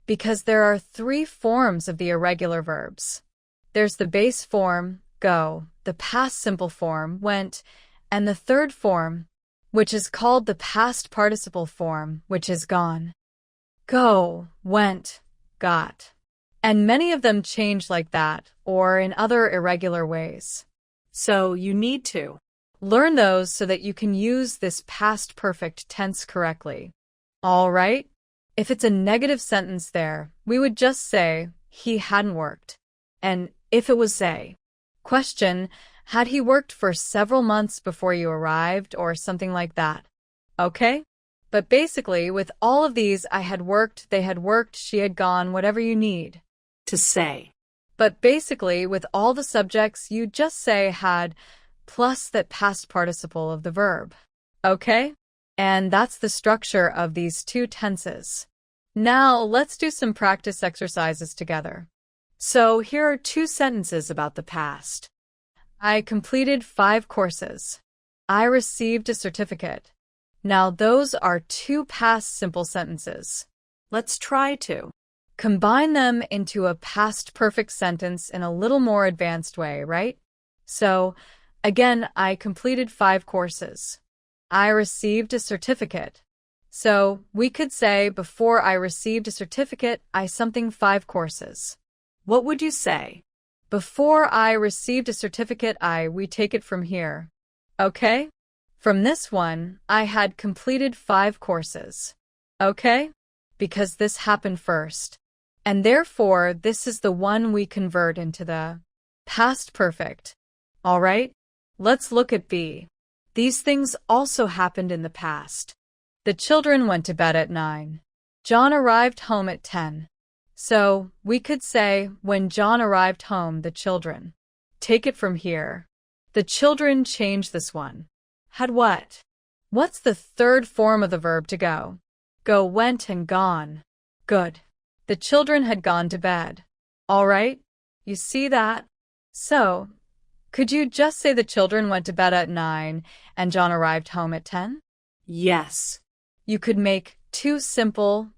because there are three forms of the irregular verbs. There's the base form, go, the past simple form, went, and the third form, which is called the past participle form, which is gone. Go, went, got. And many of them change like that, or in other irregular ways. So you need to learn those so that you can use this past perfect tense correctly. All right? If it's a negative sentence there, we would just say, he hadn't worked. And if it was a question, had he worked for several months before you arrived, or something like that? Okay? But basically, with all of these, I had worked, they had worked, she had gone, whatever you need to say. But basically, with all the subjects, you just say had plus that past participle of the verb. Okay? And that's the structure of these two tenses. Now, let's do some practice exercises together. So, here are two sentences about the past. I completed 5 courses. I received a certificate. Now, those are two past simple sentences. Let's try to combine them into a past perfect sentence in a little more advanced way, right? So, again, I completed 5 courses. I received a certificate. So, we could say, before I received a certificate, I something 5 courses. What would you say? Before I received a certificate, we take it from here. Okay? From this one, I had completed 5 courses. Okay? Because this happened first. And therefore, this is the one we convert into the past perfect. All right? Let's look at B. These things also happened in the past. The children went to bed at 9. John arrived home at 10. So, we could say, when John arrived home, the children. Take it from here. The children change this one. Had what? What's the third form of the verb to go? Go, went, and gone. Good. The children had gone to bed. All right? You see that? So, could you just say the children went to bed at 9 and John arrived home at 10? Yes. You could make two simple,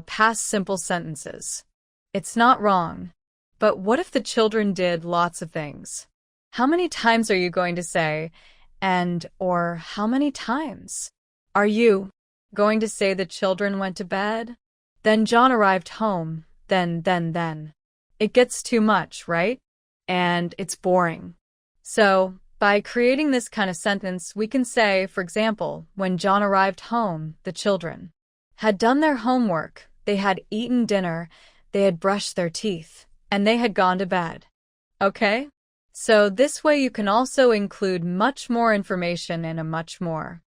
past simple sentences. It's not wrong. But what if the children did lots of things? How many times are you going to say, and, or how many times? Are you going to say the children went to bed? Then John arrived home, then. It gets too much, right? And it's boring. So, by creating this kind of sentence, we can say, for example, when John arrived home, the children had done their homework, they had eaten dinner, they had brushed their teeth, and they had gone to bed. Okay? So this way you can also include much more information in a much more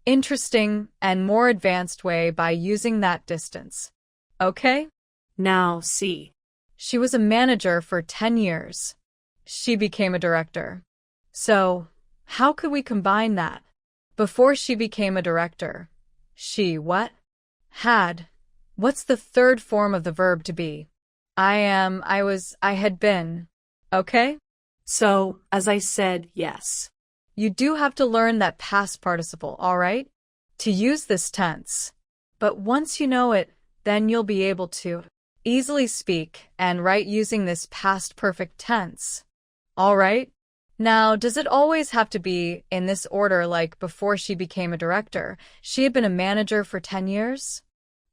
interesting and more advanced way by using that distance. Okay? Now see. She was a manager for 10 years. She became a director. So, how could we combine that? Before she became a director, she what? Had. What's the third form of the verb to be? I am, I was, I had been. Okay? So, as I said, yes. You do have to learn that past participle, all right? To use this tense. But once you know it, then you'll be able to easily speak and write using this past perfect tense. All right? Now, does it always have to be in this order, like before she became a director? She had been a manager for 10 years?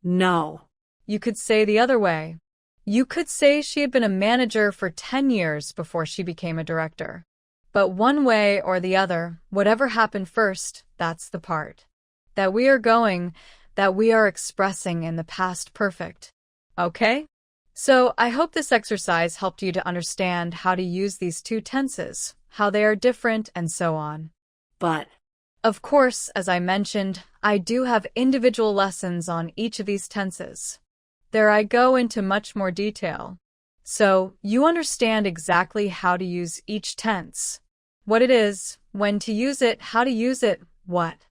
No. You could say the other way. You could say she had been a manager for 10 years before she became a director. But one way or the other, whatever happened first, that's the part that we are expressing in the past perfect. Okay? So I hope this exercise helped you to understand how to use these two tenses, how they are different, and so on. But, of course, as I mentioned, I do have individual lessons on each of these tenses. There I go into much more detail. So you understand exactly how to use each tense, what it is, when to use it, how to use it, what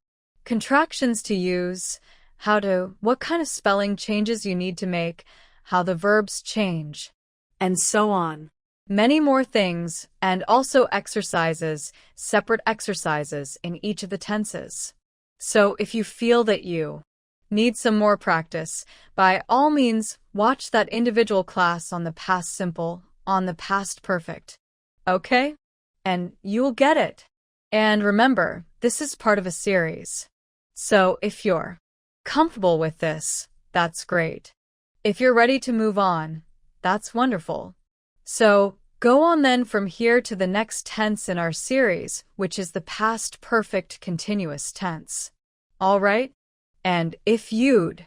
contractions to use, what kind of spelling changes you need to make, how the verbs change, and so on. Many more things, and also exercises, separate exercises in each of the tenses. So if you feel that you need some more practice, by all means, watch that individual class on the past simple, on the past perfect. Okay? And you'll get it. And remember, this is part of a series. So if you're comfortable with this, that's great. If you're ready to move on, that's wonderful. So go on then from here to the next tense in our series, which is the past perfect continuous tense. All right? And if you'd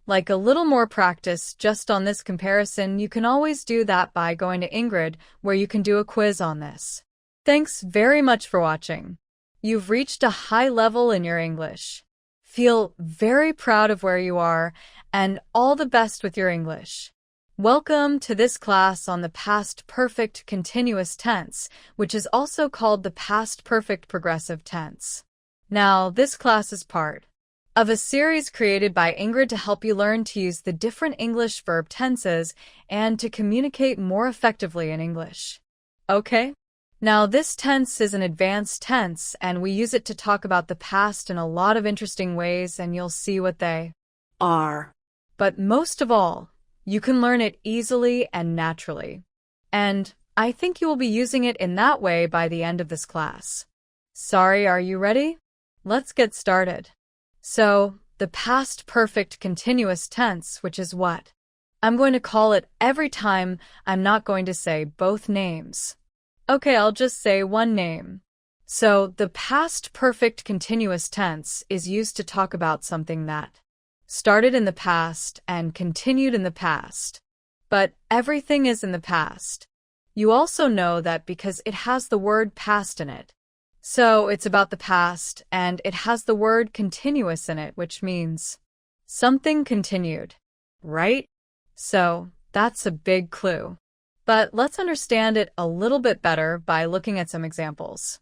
like a little more practice just on this comparison, you can always do that by going to Ingrid, where you can do a quiz on this. Thanks very much for watching. You've reached a high level in your English. Feel very proud of where you are, and all the best with your English. Welcome to this class on the past perfect continuous tense, which is also called the past perfect progressive tense. Now, this class is part of a series created by Ingrid to help you learn to use the different English verb tenses and to communicate more effectively in English. Okay? Now, this tense is an advanced tense, and we use it to talk about the past in a lot of interesting ways, and you'll see what they are. But most of all, you can learn it easily and naturally. And I think you will be using it in that way by the end of this class. Sorry, are you ready? Let's get started. So, the past perfect continuous tense, which is what I'm going to call it every time. I'm not going to say both names. Okay, I'll just say one name. So, the past perfect continuous tense is used to talk about something that started in the past and continued in the past. But everything is in the past. You also know that because it has the word past in it. So, it's about the past, and it has the word continuous in it, which means something continued, right? So, that's a big clue. But let's understand it a little bit better by looking at some examples.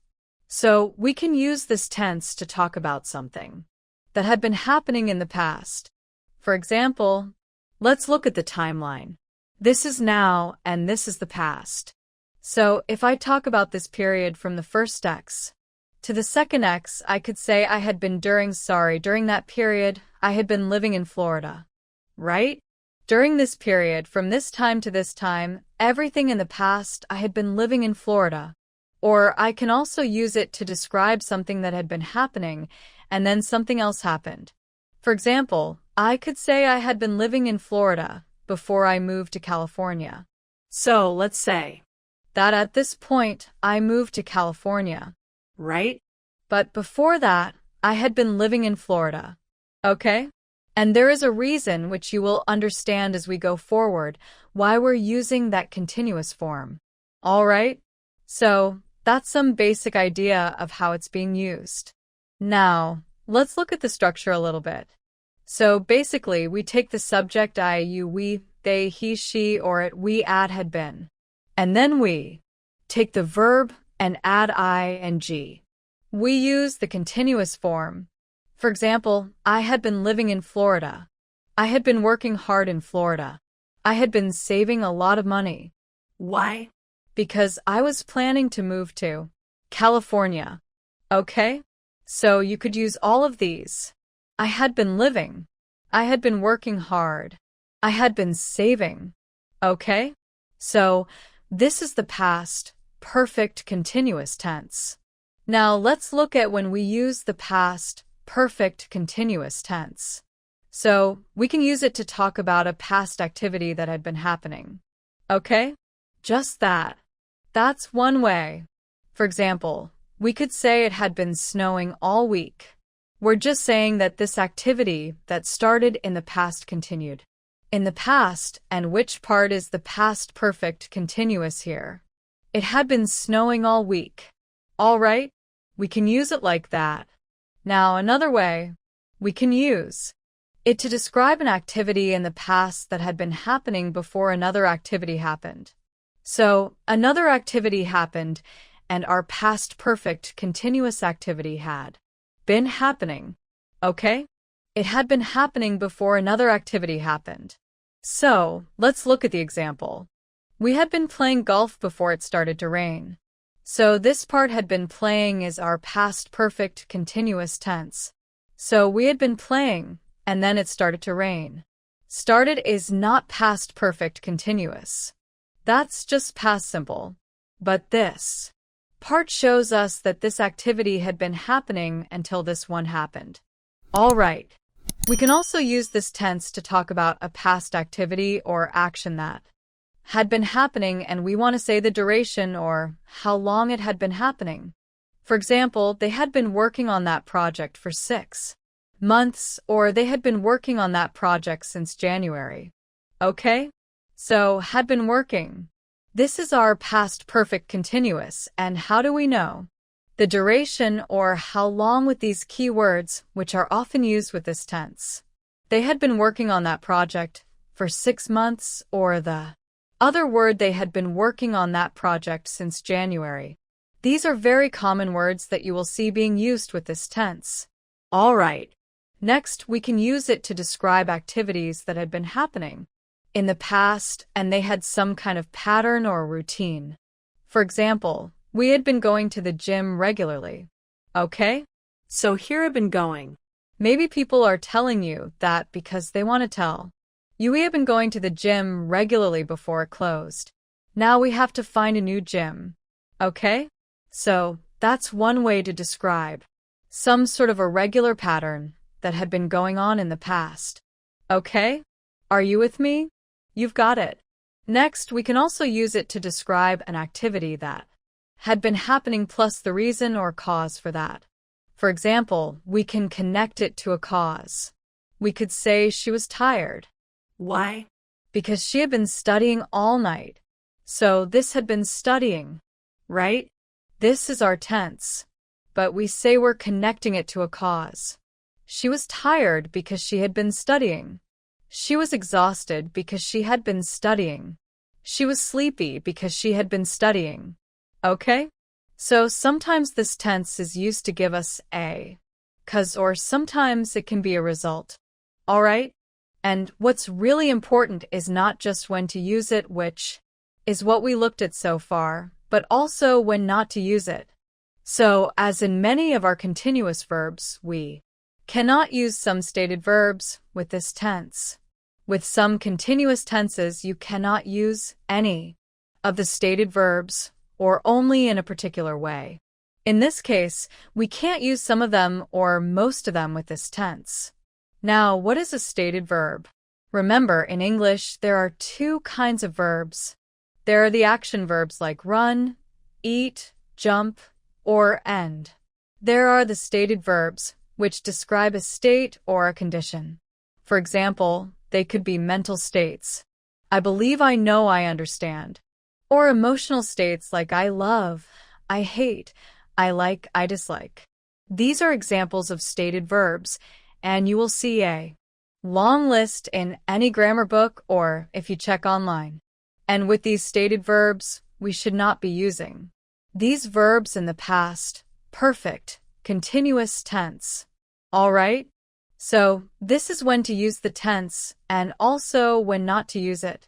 So we can use this tense to talk about something that had been happening in the past. For example, let's look at the timeline. This is now, and this is the past. So if I talk about this period from the first X to the second X, I could say I had been during that period, I had been living in Florida. Right? During this period, from this time to this time, everything in the past, I had been living in Florida. Or I can also use it to describe something that had been happening and then something else happened. For example, I could say I had been living in Florida before I moved to California. So let's say, That at this point, I moved to California. right? But before that, I had been living in Florida. Okay? And there is a reason which you will understand as we go forward why we're using that continuous form. All right? So, that's some basic idea of how it's being used. Now, let's look at the structure a little bit. So basically, we take the subject I, you, we, they, he, she, or it, we add had been. And then we take the verb and add ing. We use the continuous form. For example, I had been living in Florida. I had been working hard in Florida. I had been saving a lot of money. Why? Because I was planning to move to California. Okay? So you could use all of these. I had been living. I had been working hard. I had been saving. Okay? So this is the past perfect continuous tense. Now let's look at when we use the past perfect continuous tense. So we can use it to talk about a past activity that had been happening. Okay? Just that. That's one way. For example, we could say it had been snowing all week. We're just saying that this activity that started in the past continued. In the past, and which part is the past perfect continuous here? It had been snowing all week. All right? We can use it like that. Now, another way, we can use it to describe an activity in the past that had been happening before another activity happened. So, another activity happened, and our past perfect continuous activity had been happening. Okay? It had been happening before another activity happened. So, let's look at the example. We had been playing golf before it started to rain. So this part had been playing is our past perfect continuous tense. So we had been playing, and then it started to rain. Started is not past perfect continuous. That's just past simple. But this part shows us that this activity had been happening until this one happened. All right. We can also use this tense to talk about a past activity or action that had been happening, and we want to say the duration or how long it had been happening. For example, they had been working on that project for 6 months, or they had been working on that project since January. Okay? So, had been working. This is our past perfect continuous, and how do we know? The duration or how long with these key words, which are often used with this tense. They had been working on that project for 6 months, or the other word, they had been working on that project since January. These are very common words that you will see being used with this tense. All right. Next, we can use it to describe activities that had been happening in the past, and they had some kind of pattern or routine. For example, we had been going to the gym regularly. Okay? So here I've been going. Maybe people are telling you that because they want to tell. We have been going to the gym regularly before it closed. Now we have to find a new gym. Okay? So, that's one way to describe some sort of a regular pattern that had been going on in the past. Okay? Are you with me? You've got it. Next, we can also use it to describe an activity that had been happening plus the reason or cause for that. For example, we can connect it to a cause. We could say she was tired. Why? Because she had been studying all night. So this had been studying, right? This is our tense. But we say we're connecting it to a cause. She was tired because she had been studying. She was exhausted because she had been studying. She was sleepy because she had been studying. Okay? So sometimes this tense is used to give us a cause, or sometimes it can be a result. All right? And what's really important is not just when to use it, which is what we looked at so far, but also when not to use it. So, as in many of our continuous verbs, we cannot use some stated verbs with this tense. With some continuous tenses, you cannot use any of the stated verbs or only in a particular way. In this case, we can't use some of them or most of them with this tense. Now, what is a stated verb? Remember, in English, there are two kinds of verbs. There are the action verbs like run, eat, jump, or end. There are the stated verbs, which describe a state or a condition. For example, they could be mental states. I believe, I know, I understand. Or emotional states like I love, I hate, I like, I dislike. These are examples of stated verbs, and you will see a long list in any grammar book or if you check online. And with these stated verbs, we should not be using these verbs in the past, perfect, continuous tense. All right? So this is when to use the tense and also when not to use it.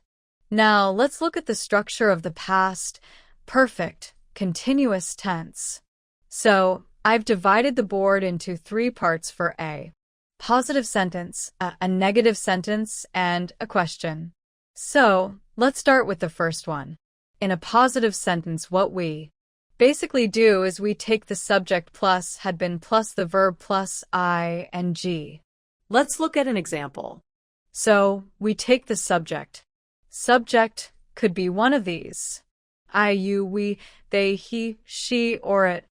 Now let's look at the structure of the past, perfect, continuous tense. So I've divided the board into 3 parts for a positive sentence, a negative sentence, and a question. So let's start with the first one. In a positive sentence, what we basically do is we take the subject plus had been plus the verb plus ing. Let's look at an example. So we take the subject. Subject could be one of these. I, you, we, they, he, she, or it.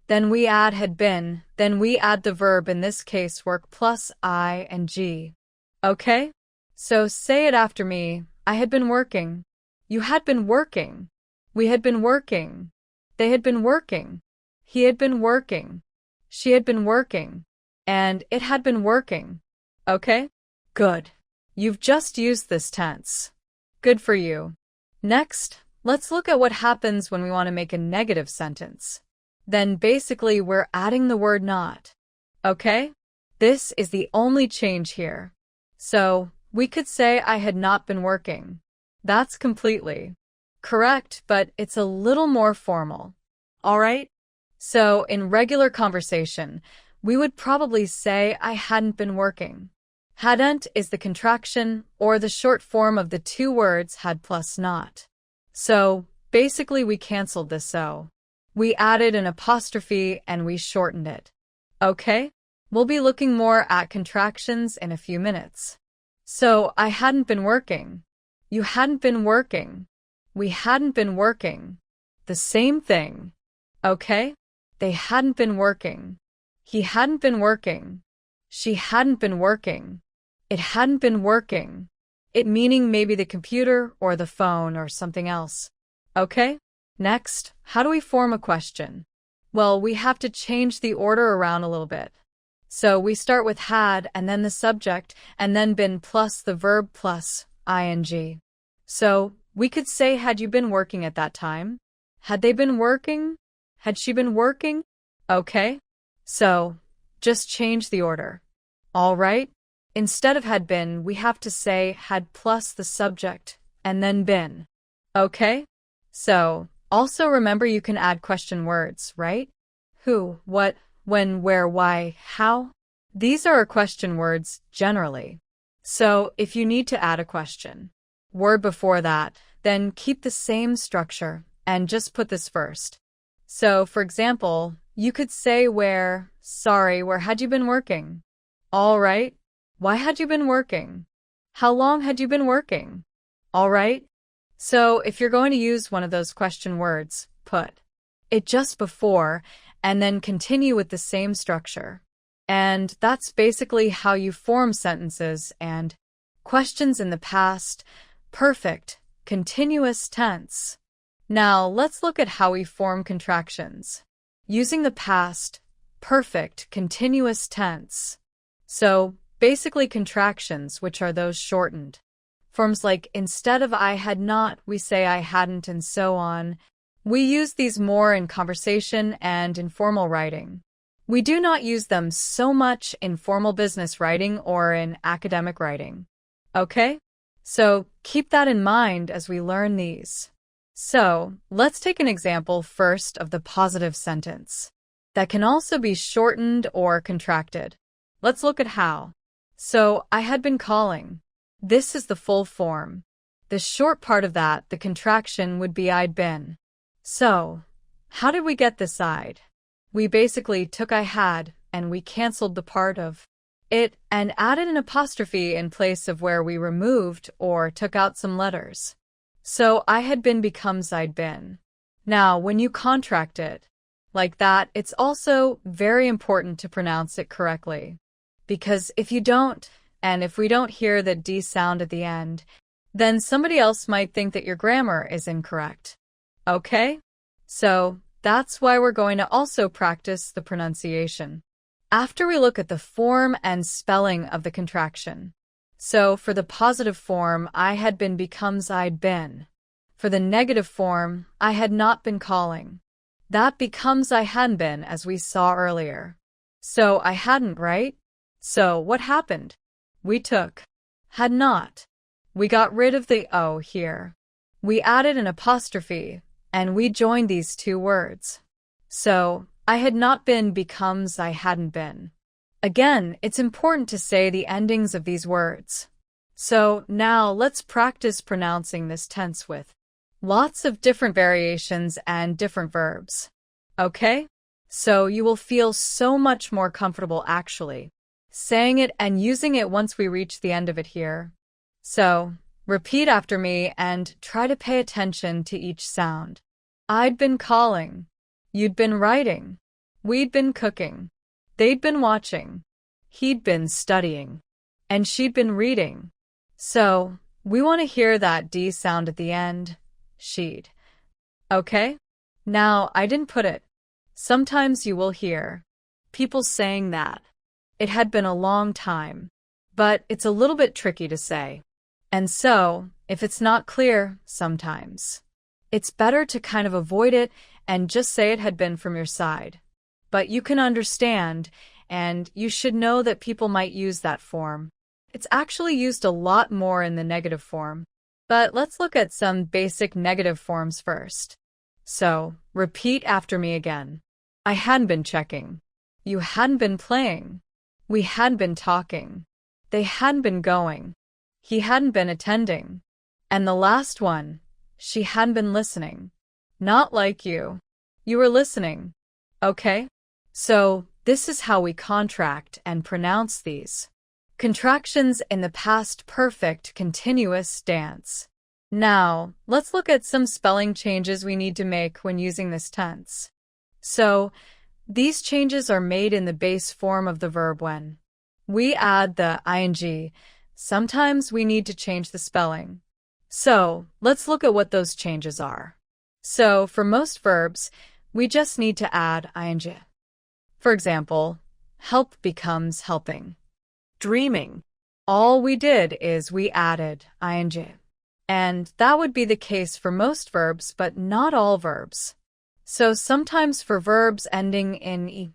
Then we add had been, then we add the verb, in this case work plus ing. Okay? So say it after me. I had been working. You had been working. We had been working. They had been working. He had been working. She had been working. And it had been working. Okay? Good. You've just used this tense. Good for you. Next, let's look at what happens when we want to make a negative sentence. Then basically we're adding the word not. Okay? This is the only change here. So we could say I had not been working. That's completely correct, but it's a little more formal. All right? So in regular conversation, we would probably say I hadn't been working. Hadn't is the contraction or the short form of the 2 words had plus not. So basically we canceled this so. We added an apostrophe and we shortened it. Okay? We'll be looking more at contractions in a few minutes. So I hadn't been working. You hadn't been working. We hadn't been working. The same thing. Okay? They hadn't been working. He hadn't been working. She hadn't been working. It hadn't been working. It meaning maybe the computer or the phone or something else. Okay? Next, how do we form a question? Well, we have to change the order around a little bit. So we start with had and then the subject and then been plus the verb plus ing. So we could say had you been working at that time? Had they been working? Had she been working? Okay? So just change the order. All right? Instead of had been, we have to say had plus the subject and then been. Okay? So also remember you can add question words, right? Who, what, when, where, why, how? These are question words generally. So if you need to add a question word before that, then keep the same structure and just put this first. So for example, you could say where, sorry, where had you been working? All right. Why had you been working? How long had you been working? All right. So if you're going to use one of those question words, put it just before and then continue with the same structure. And that's basically how you form sentences and questions in the past, perfect, continuous tense. Now let's look at how we form contractions using the past, perfect, continuous tense. So basically contractions, which are those shortened forms like instead of I had not, we say I hadn't, and so on. We use these more in conversation and informal writing. We do not use them so much in formal business writing or in academic writing. Okay? So keep that in mind as we learn these. So let's take an example first of the positive sentence that can also be shortened or contracted. Let's look at how. So I had been calling. This is the full form. The short part of that, the contraction, would be I'd been. So, how did we get this side? We basically took I had and we canceled the part of it and added an apostrophe in place of where we removed or took out some letters. So I had been becomes I'd been. Now, when you contract it like that, it's also very important to pronounce it correctly. Because if you don't, and if we don't hear the D sound at the end, then somebody else might think that your grammar is incorrect. Okay? So, that's why we're going to also practice the pronunciation after we look at the form and spelling of the contraction. So, for the positive form, I had been becomes I'd been. For the negative form, I had not been calling. That becomes I hadn't been, as we saw earlier. So, I hadn't, right? So, what happened? We took had not. We got rid of the O here. We added an apostrophe, and we joined these two words. So, I had not been becomes I hadn't been. Again, it's important to say the endings of these words. So, now let's practice pronouncing this tense with lots of different variations and different verbs. Okay? So, you will feel so much more comfortable actually saying it and using it once we reach the end of it here. So, repeat after me and try to pay attention to each sound. I'd been calling. You'd been writing. We'd been cooking. They'd been watching. He'd been studying. And she'd been reading. So, we want to hear that D sound at the end. She'd. Okay? Now, I didn't put it. Sometimes you will hear people saying that. It had been a long time. But it's a little bit tricky to say. And so, if it's not clear, sometimes it's better to kind of avoid it and just say it had been from your side. But you can understand, and you should know that people might use that form. It's actually used a lot more in the negative form. But let's look at some basic negative forms first. So, repeat after me again. I hadn't been checking. You hadn't been playing. We hadn't been talking. They hadn't been going. He hadn't been attending. And the last one, she hadn't been listening. Not like you. You were listening. Okay? So, this is how we contract and pronounce these contractions in the past perfect continuous tense. Now, let's look at some spelling changes we need to make when using this tense. So, these changes are made in the base form of the verb when we add the ing. Sometimes we need to change the spelling. So, let's look at what those changes are. So, for most verbs, we just need to add ing. For example, help becomes helping. Dreaming. All we did is we added ing. And that would be the case for most verbs, but not all verbs. So sometimes for verbs ending in E,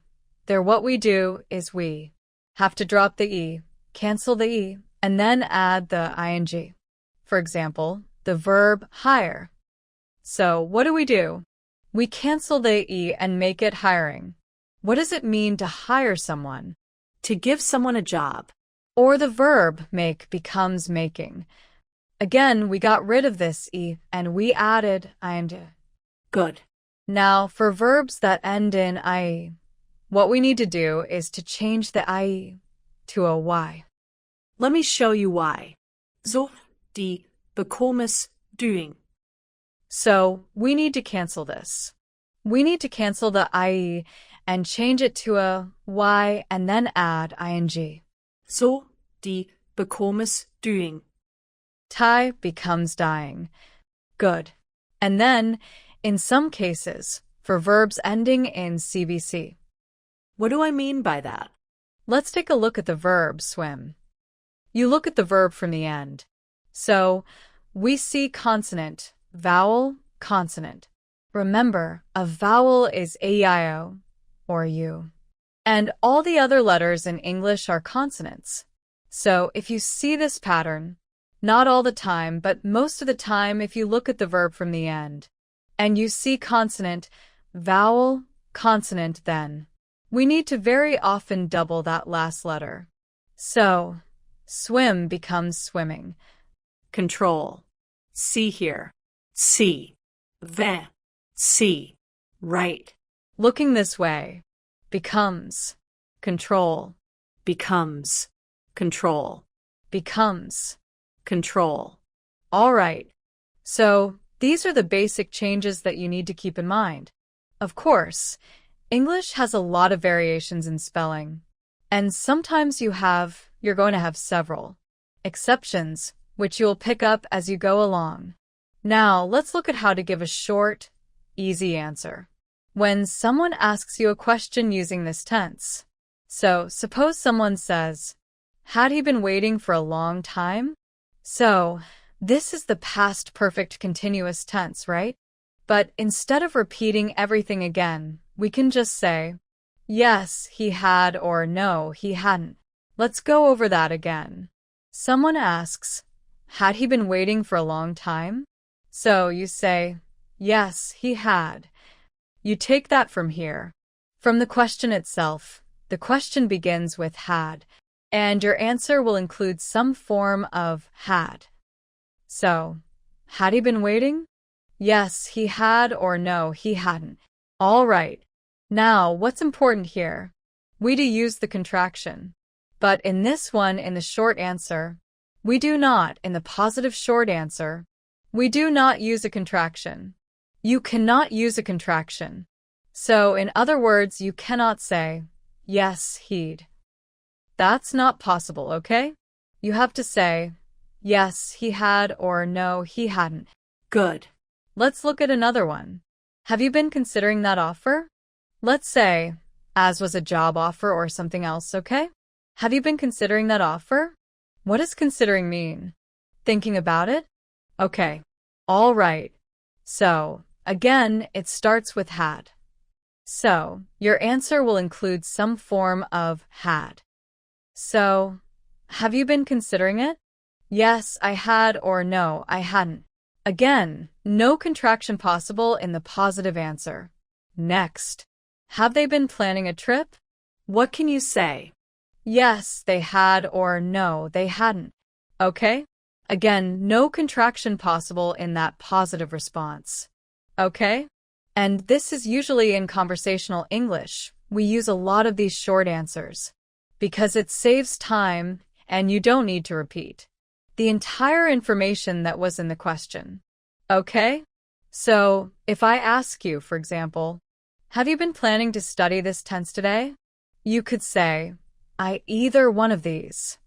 what we do is we have to drop the E, cancel the E, and then add the ing. For example, the verb hire. So what do? We cancel the E and make it hiring. What does it mean to hire someone? To give someone a job. Or the verb make becomes making. Again, we got rid of this E and we added ing. Good. Now, for verbs that end in IE, what we need to do is to change the IE to a Y. Let me show you why. So, die bekommen doing. So, we need to cancel this. We need to cancel the IE and change it to a Y and then add ing. So, die bekommen doing. Tai becomes dying. Good. And then, in some cases, for verbs ending in CVC. What do I mean by that? Let's take a look at the verb swim. You look at the verb from the end. So, we see consonant, vowel, consonant. Remember, a vowel is A-E-I-O, or U. And all the other letters in English are consonants. So, if you see this pattern, not all the time, but most of the time if you look at the verb from the end, and you see consonant, vowel, consonant then, we need to very often double that last letter. So, swim becomes swimming. Control. See here. See. There. See. Right. Looking this way. Becomes. Control. Becomes. Control. Becomes. Control. All right. So, these are the basic changes that you need to keep in mind. Of course, English has a lot of variations in spelling, and sometimes you're going to have several exceptions, which you'll pick up as you go along. Now, let's look at how to give a short, easy answer when someone asks you a question using this tense. So, suppose someone says, "Had he been waiting for a long time?" So, this is the past perfect continuous tense, right? But instead of repeating everything again, we can just say, "Yes, he had," or "No, he hadn't." Let's go over that again. Someone asks, "Had he been waiting for a long time?" So you say, "Yes, he had." You take that from here. From the question itself, the question begins with had, and your answer will include some form of had. So, had he been waiting? Yes, he had, or no, he hadn't. All right. Now, what's important here? We do use the contraction. But in this one, in the short answer, we do not. In the positive short answer, we do not use a contraction. You cannot use a contraction. So, in other words, you cannot say, "Yes, he'd." That's not possible, okay? You have to say, "Yes, he had," or "No, he hadn't." Good. Let's look at another one. Have you been considering that offer? Let's say, as was a job offer or something else, okay? Have you been considering that offer? What does considering mean? Thinking about it? Okay. All right. So, again, it starts with had. So, your answer will include some form of had. So, have you been considering it? Yes, I had, or no, I hadn't. Again, no contraction possible in the positive answer. Next, have they been planning a trip? What can you say? Yes, they had, or no, they hadn't. Okay? Again, no contraction possible in that positive response. Okay? And this is usually in conversational English. We use a lot of these short answers because it saves time and you don't need to repeat the entire information that was in the question. Okay? So, if I ask you, for example, have you been planning to study this tense today? You could say, I either one of these.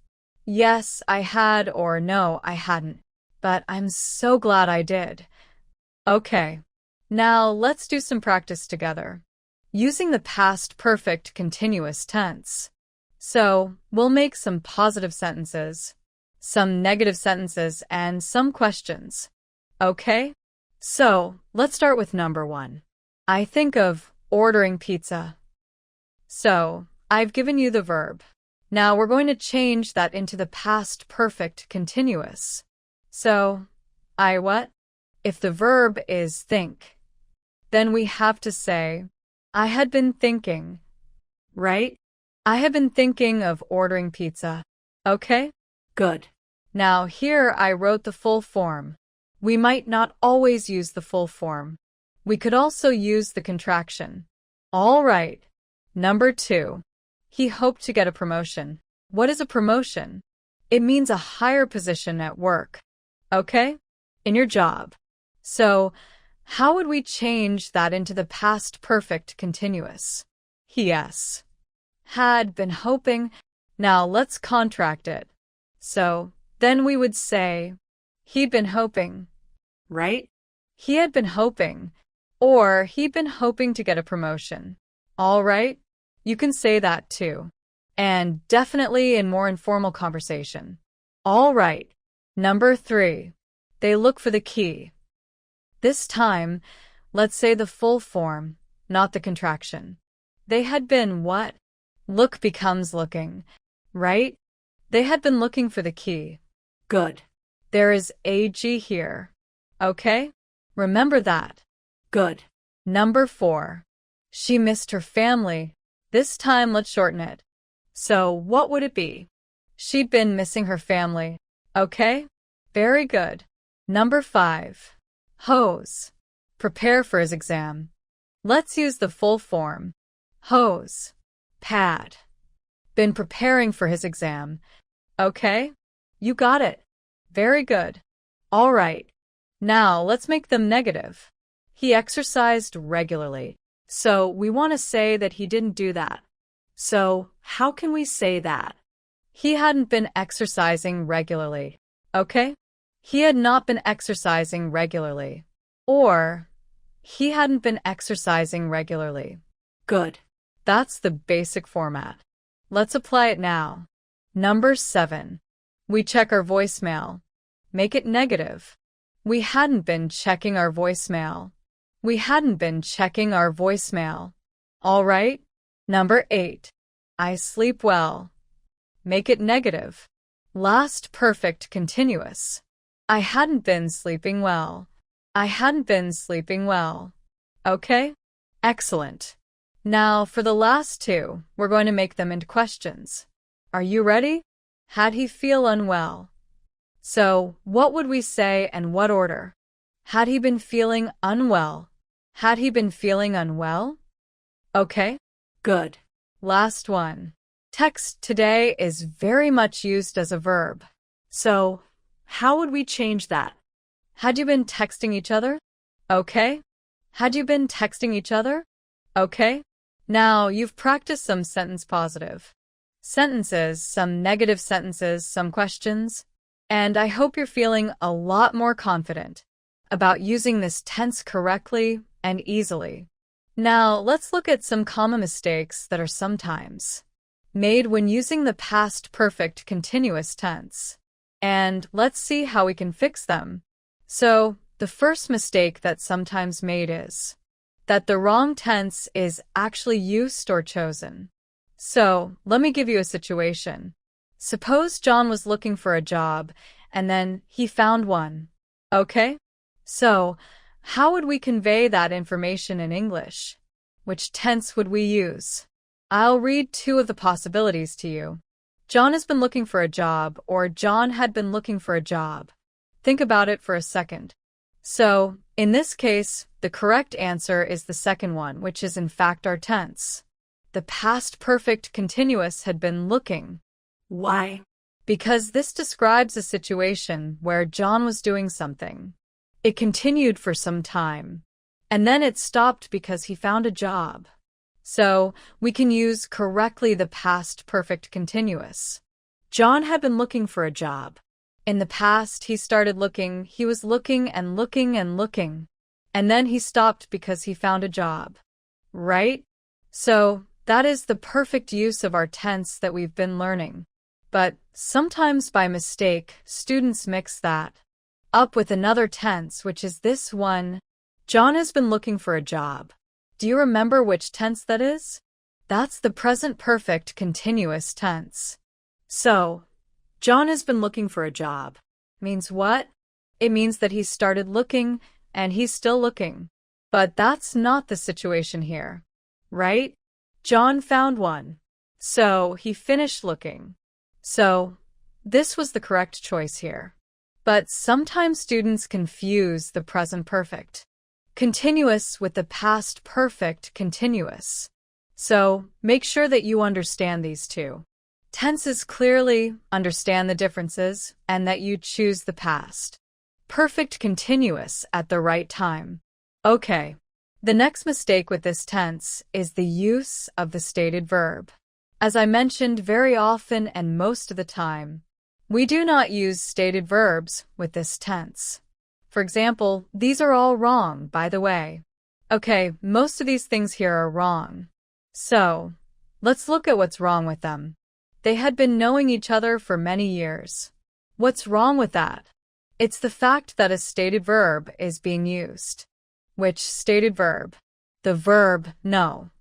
Yes, I had, or no, I hadn't. But I'm so glad I did. Okay. Now, let's do some practice together. Using the past perfect continuous tense. So, we'll make some positive sentences, some negative sentences, and some questions. Okay? So, let's start with number 1. I think of ordering pizza. So, I've given you the verb. Now we're going to change that into the past perfect continuous. So, I what? If the verb is think, then we have to say, I had been thinking, right? I had been thinking of ordering pizza. Okay? Good. Now here I wrote the full form. We might not always use the full form. We could also use the contraction. All right. Number 2. He hoped to get a promotion. What is a promotion? It means a higher position at work. Okay? In your job. So, how would we change that into the past perfect continuous? Yes. Had been hoping. Now let's contract it. So, then we would say, he'd been hoping. Right? He had been hoping. Or he'd been hoping to get a promotion. All right? You can say that too. And definitely in more informal conversation. All right. Number 3. They look for the key. This time, let's say the full form, not the contraction. They had been what? Look becomes looking, right? They had been looking for the key. Good. There is AG here. Okay? Remember that. Good. Number 4. She missed her family. This time, let's shorten it. So, what would it be? She'd been missing her family. Okay? Very good. Number 5. Hose. Prepare for his exam. Let's use the full form. Hose. Pad. Been preparing for his exam. Okay? You got it. Very good. All right. Now let's make them negative. He exercised regularly. So we want to say that he didn't do that. So how can we say that? He hadn't been exercising regularly. Okay? He had not been exercising regularly. Or, he hadn't been exercising regularly. Good. That's the basic format. Let's apply it now. Number 7. We check our voicemail. Make it negative. We hadn't been checking our voicemail. We hadn't been checking our voicemail. All right? Number 8. I sleep well. Make it negative. Last perfect continuous. I hadn't been sleeping well. I hadn't been sleeping well. Okay? Excellent. Now, for the last two, we're going to make them into questions. Are you ready? Had he feel unwell? So, what would we say and what order? Had he been feeling unwell? Had he been feeling unwell? Okay? Good. Last one. Text today is very much used as a verb. So, how would we change that? Had you been texting each other? Okay. Had you been texting each other? Okay. Now, you've practiced some sentence positive sentences, some negative sentences, some questions, and I hope you're feeling a lot more confident about using this tense correctly and easily. Now, let's look at some common mistakes that are sometimes made when using the past perfect continuous tense. And let's see how we can fix them. So, the first mistake that's sometimes made is that the wrong tense is actually used or chosen. So, let me give you a situation. Suppose John was looking for a job, and then he found one. Okay? So, how would we convey that information in English? Which tense would we use? I'll read two of the possibilities to you. John has been looking for a job, or John had been looking for a job. Think about it for a second. So, in this case, the correct answer is the second one, which is in fact our tense. The past perfect continuous had been looking. Why? Because this describes a situation where John was doing something. It continued for some time, and then it stopped because he found a job. So, we can use correctly the past perfect continuous. John had been looking for a job. In the past, he started looking, he was looking and looking and looking. And then he stopped because he found a job. Right? So, that is the perfect use of our tense that we've been learning. But sometimes by mistake, students mix that up with another tense, which is this one. John has been looking for a job. Do you remember which tense that is? That's the present perfect continuous tense. So, John has been looking for a job. Means what? It means that he started looking and he's still looking. But that's not the situation here. Right? John found one. So, he finished looking. So, this was the correct choice here. But sometimes students confuse the present perfect continuous with the past perfect continuous. So, make sure that you understand these two tenses clearly, understand the differences, and that you choose the past perfect continuous at the right time. Okay. The next mistake with this tense is the use of the stated verb. As I mentioned, very often and most of the time, we do not use stated verbs with this tense. For example, these are all wrong, by the way. Okay, most of these things here are wrong. So, let's look at what's wrong with them. They had been knowing each other for many years. What's wrong with that? It's the fact that a stated verb is being used. Which stated verb? The verb know.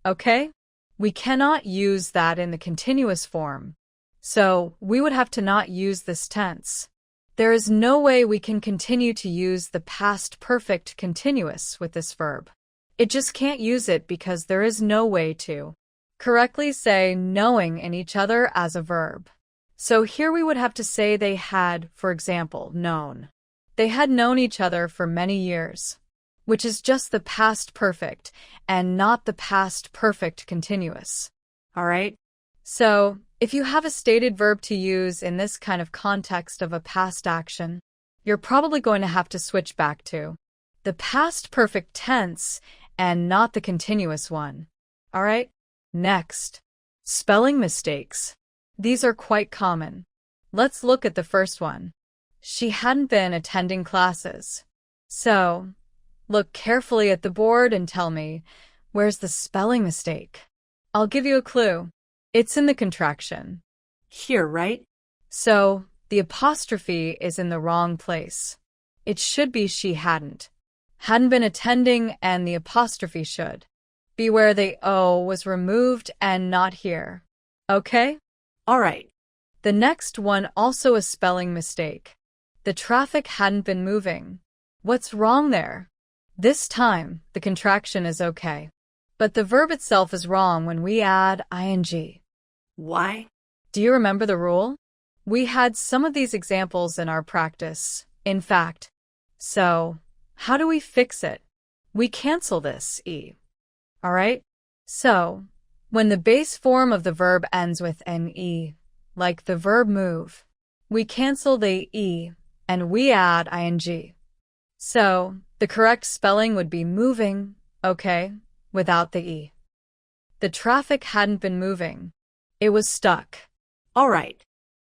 Okay? We cannot use that in the continuous form. So, we would have to not use this tense. There is no way we can continue to use the past perfect continuous with this verb. It just can't use it because there is no way to correctly say knowing in each other as a verb. So here we would have to say they had, for example, known. They had known each other for many years. which is just the past perfect and not the past perfect continuous. All right? So, if you have a stated verb to use in this kind of context of a past action, you're probably going to have to switch back to the past perfect tense and not the continuous one. All right? Next, spelling mistakes. These are quite common. Let's look at the first one. She hadn't been attending classes. So, look carefully at the board and tell me, where's the spelling mistake? I'll give you a clue. It's in the contraction. Here, right? So, the apostrophe is in the wrong place. It should be she hadn't. Hadn't been attending and the apostrophe should be where the O was removed and not here. Okay? All right. The next one also a spelling mistake. The traffic hadn't been moving. What's wrong there? This time, the contraction is okay. But the verb itself is wrong when we add ing. Why? Do you remember the rule? We had some of these examples in our practice, in fact. So, how do we fix it? We cancel this E. All right? So, when the base form of the verb ends with ne, like the verb move, we cancel the E and we add ing. So, the correct spelling would be moving, okay, without the E. The traffic hadn't been moving. It was stuck. All right.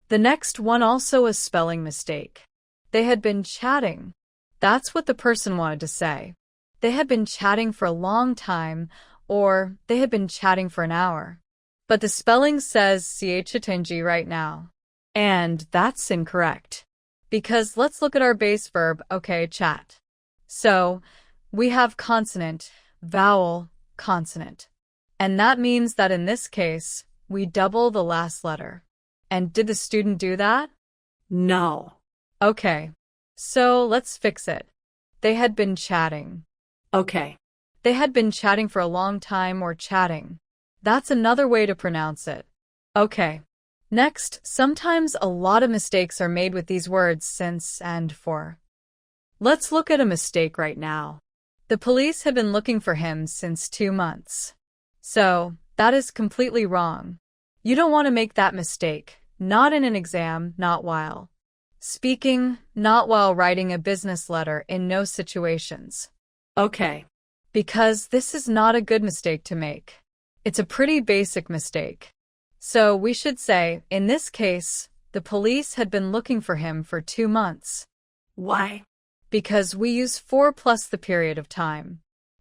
The next one also a spelling mistake. They had been chatting. That's what the person wanted to say. They had been chatting for a long time, or they had been chatting for an hour. But the spelling says chatting right now. And that's incorrect. Because let's look at our base verb, okay, chat. So, we have consonant, vowel, consonant. And that means that in this case, we double the last letter. And did the student do that? No. Okay. So let's fix it. They had been chatting. Okay. They had been chatting for a long time or chatting. That's another way to pronounce it. Okay. Next, sometimes a lot of mistakes are made with these words since and for. Let's look at a mistake right now. The police have been looking for him since 2 months. So, that is completely wrong. You don't want to make that mistake. Not in an exam, not while speaking, not while writing a business letter, in no situations. Okay. Because this is not a good mistake to make. It's a pretty basic mistake. So we should say, in this case, the police had been looking for him for 2 months. Why? Because we use for plus the period of time.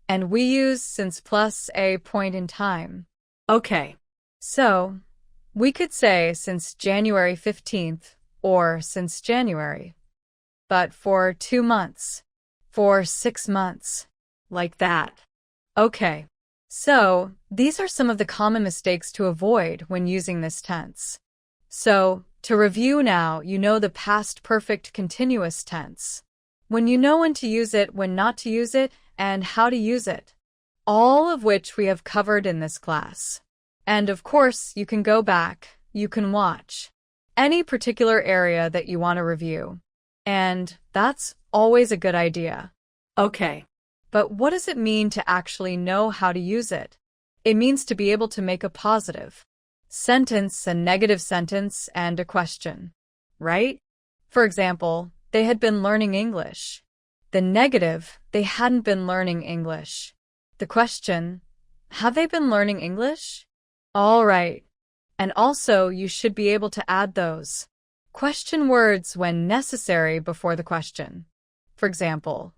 And we use since plus a point in time. Okay. So, we could say since January 15th or since January. But for 2 months. For 6 months. Like that. Okay. So, these are some of the common mistakes to avoid when using this tense. So, to review now, you know the past perfect continuous tense. When you know when to use it, when not to use it, and how to use it. All of which we have covered in this class. And of course, you can go back, you can watch any particular area that you want to review. And that's always a good idea. Okay. But what does it mean to actually know how to use it? It means to be able to make a positive sentence, a negative sentence, and a question, right? For example, they had been learning English. The negative, they hadn't been learning English. The question, have they been learning English? All right. And also, you should be able to add those question words when necessary before the question. For example,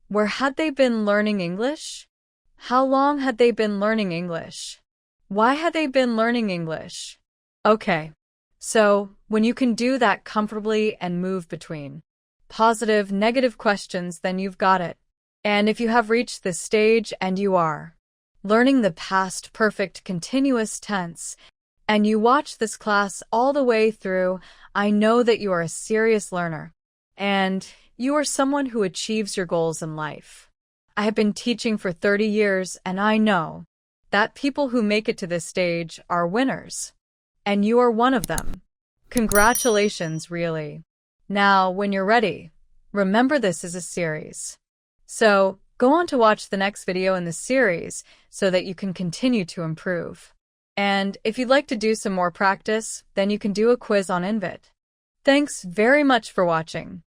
where had they been learning English? How long had they been learning English? Why had they been learning English? Okay. So, when you can do that comfortably and move between positive, negative questions, then you've got it. And if you have reached this stage and you are learning the past perfect continuous tense, and you watch this class all the way through, I know that you are a serious learner. And you are someone who achieves your goals in life. I have been teaching for 30 years, and I know that people who make it to this stage are winners. And you are one of them. Congratulations, really. Now, when you're ready, remember this is a series. So, Go on to watch the next video in the series so that you can continue to improve. And if you'd like to do some more practice, then you can do a quiz on Invit. Thanks very much for watching.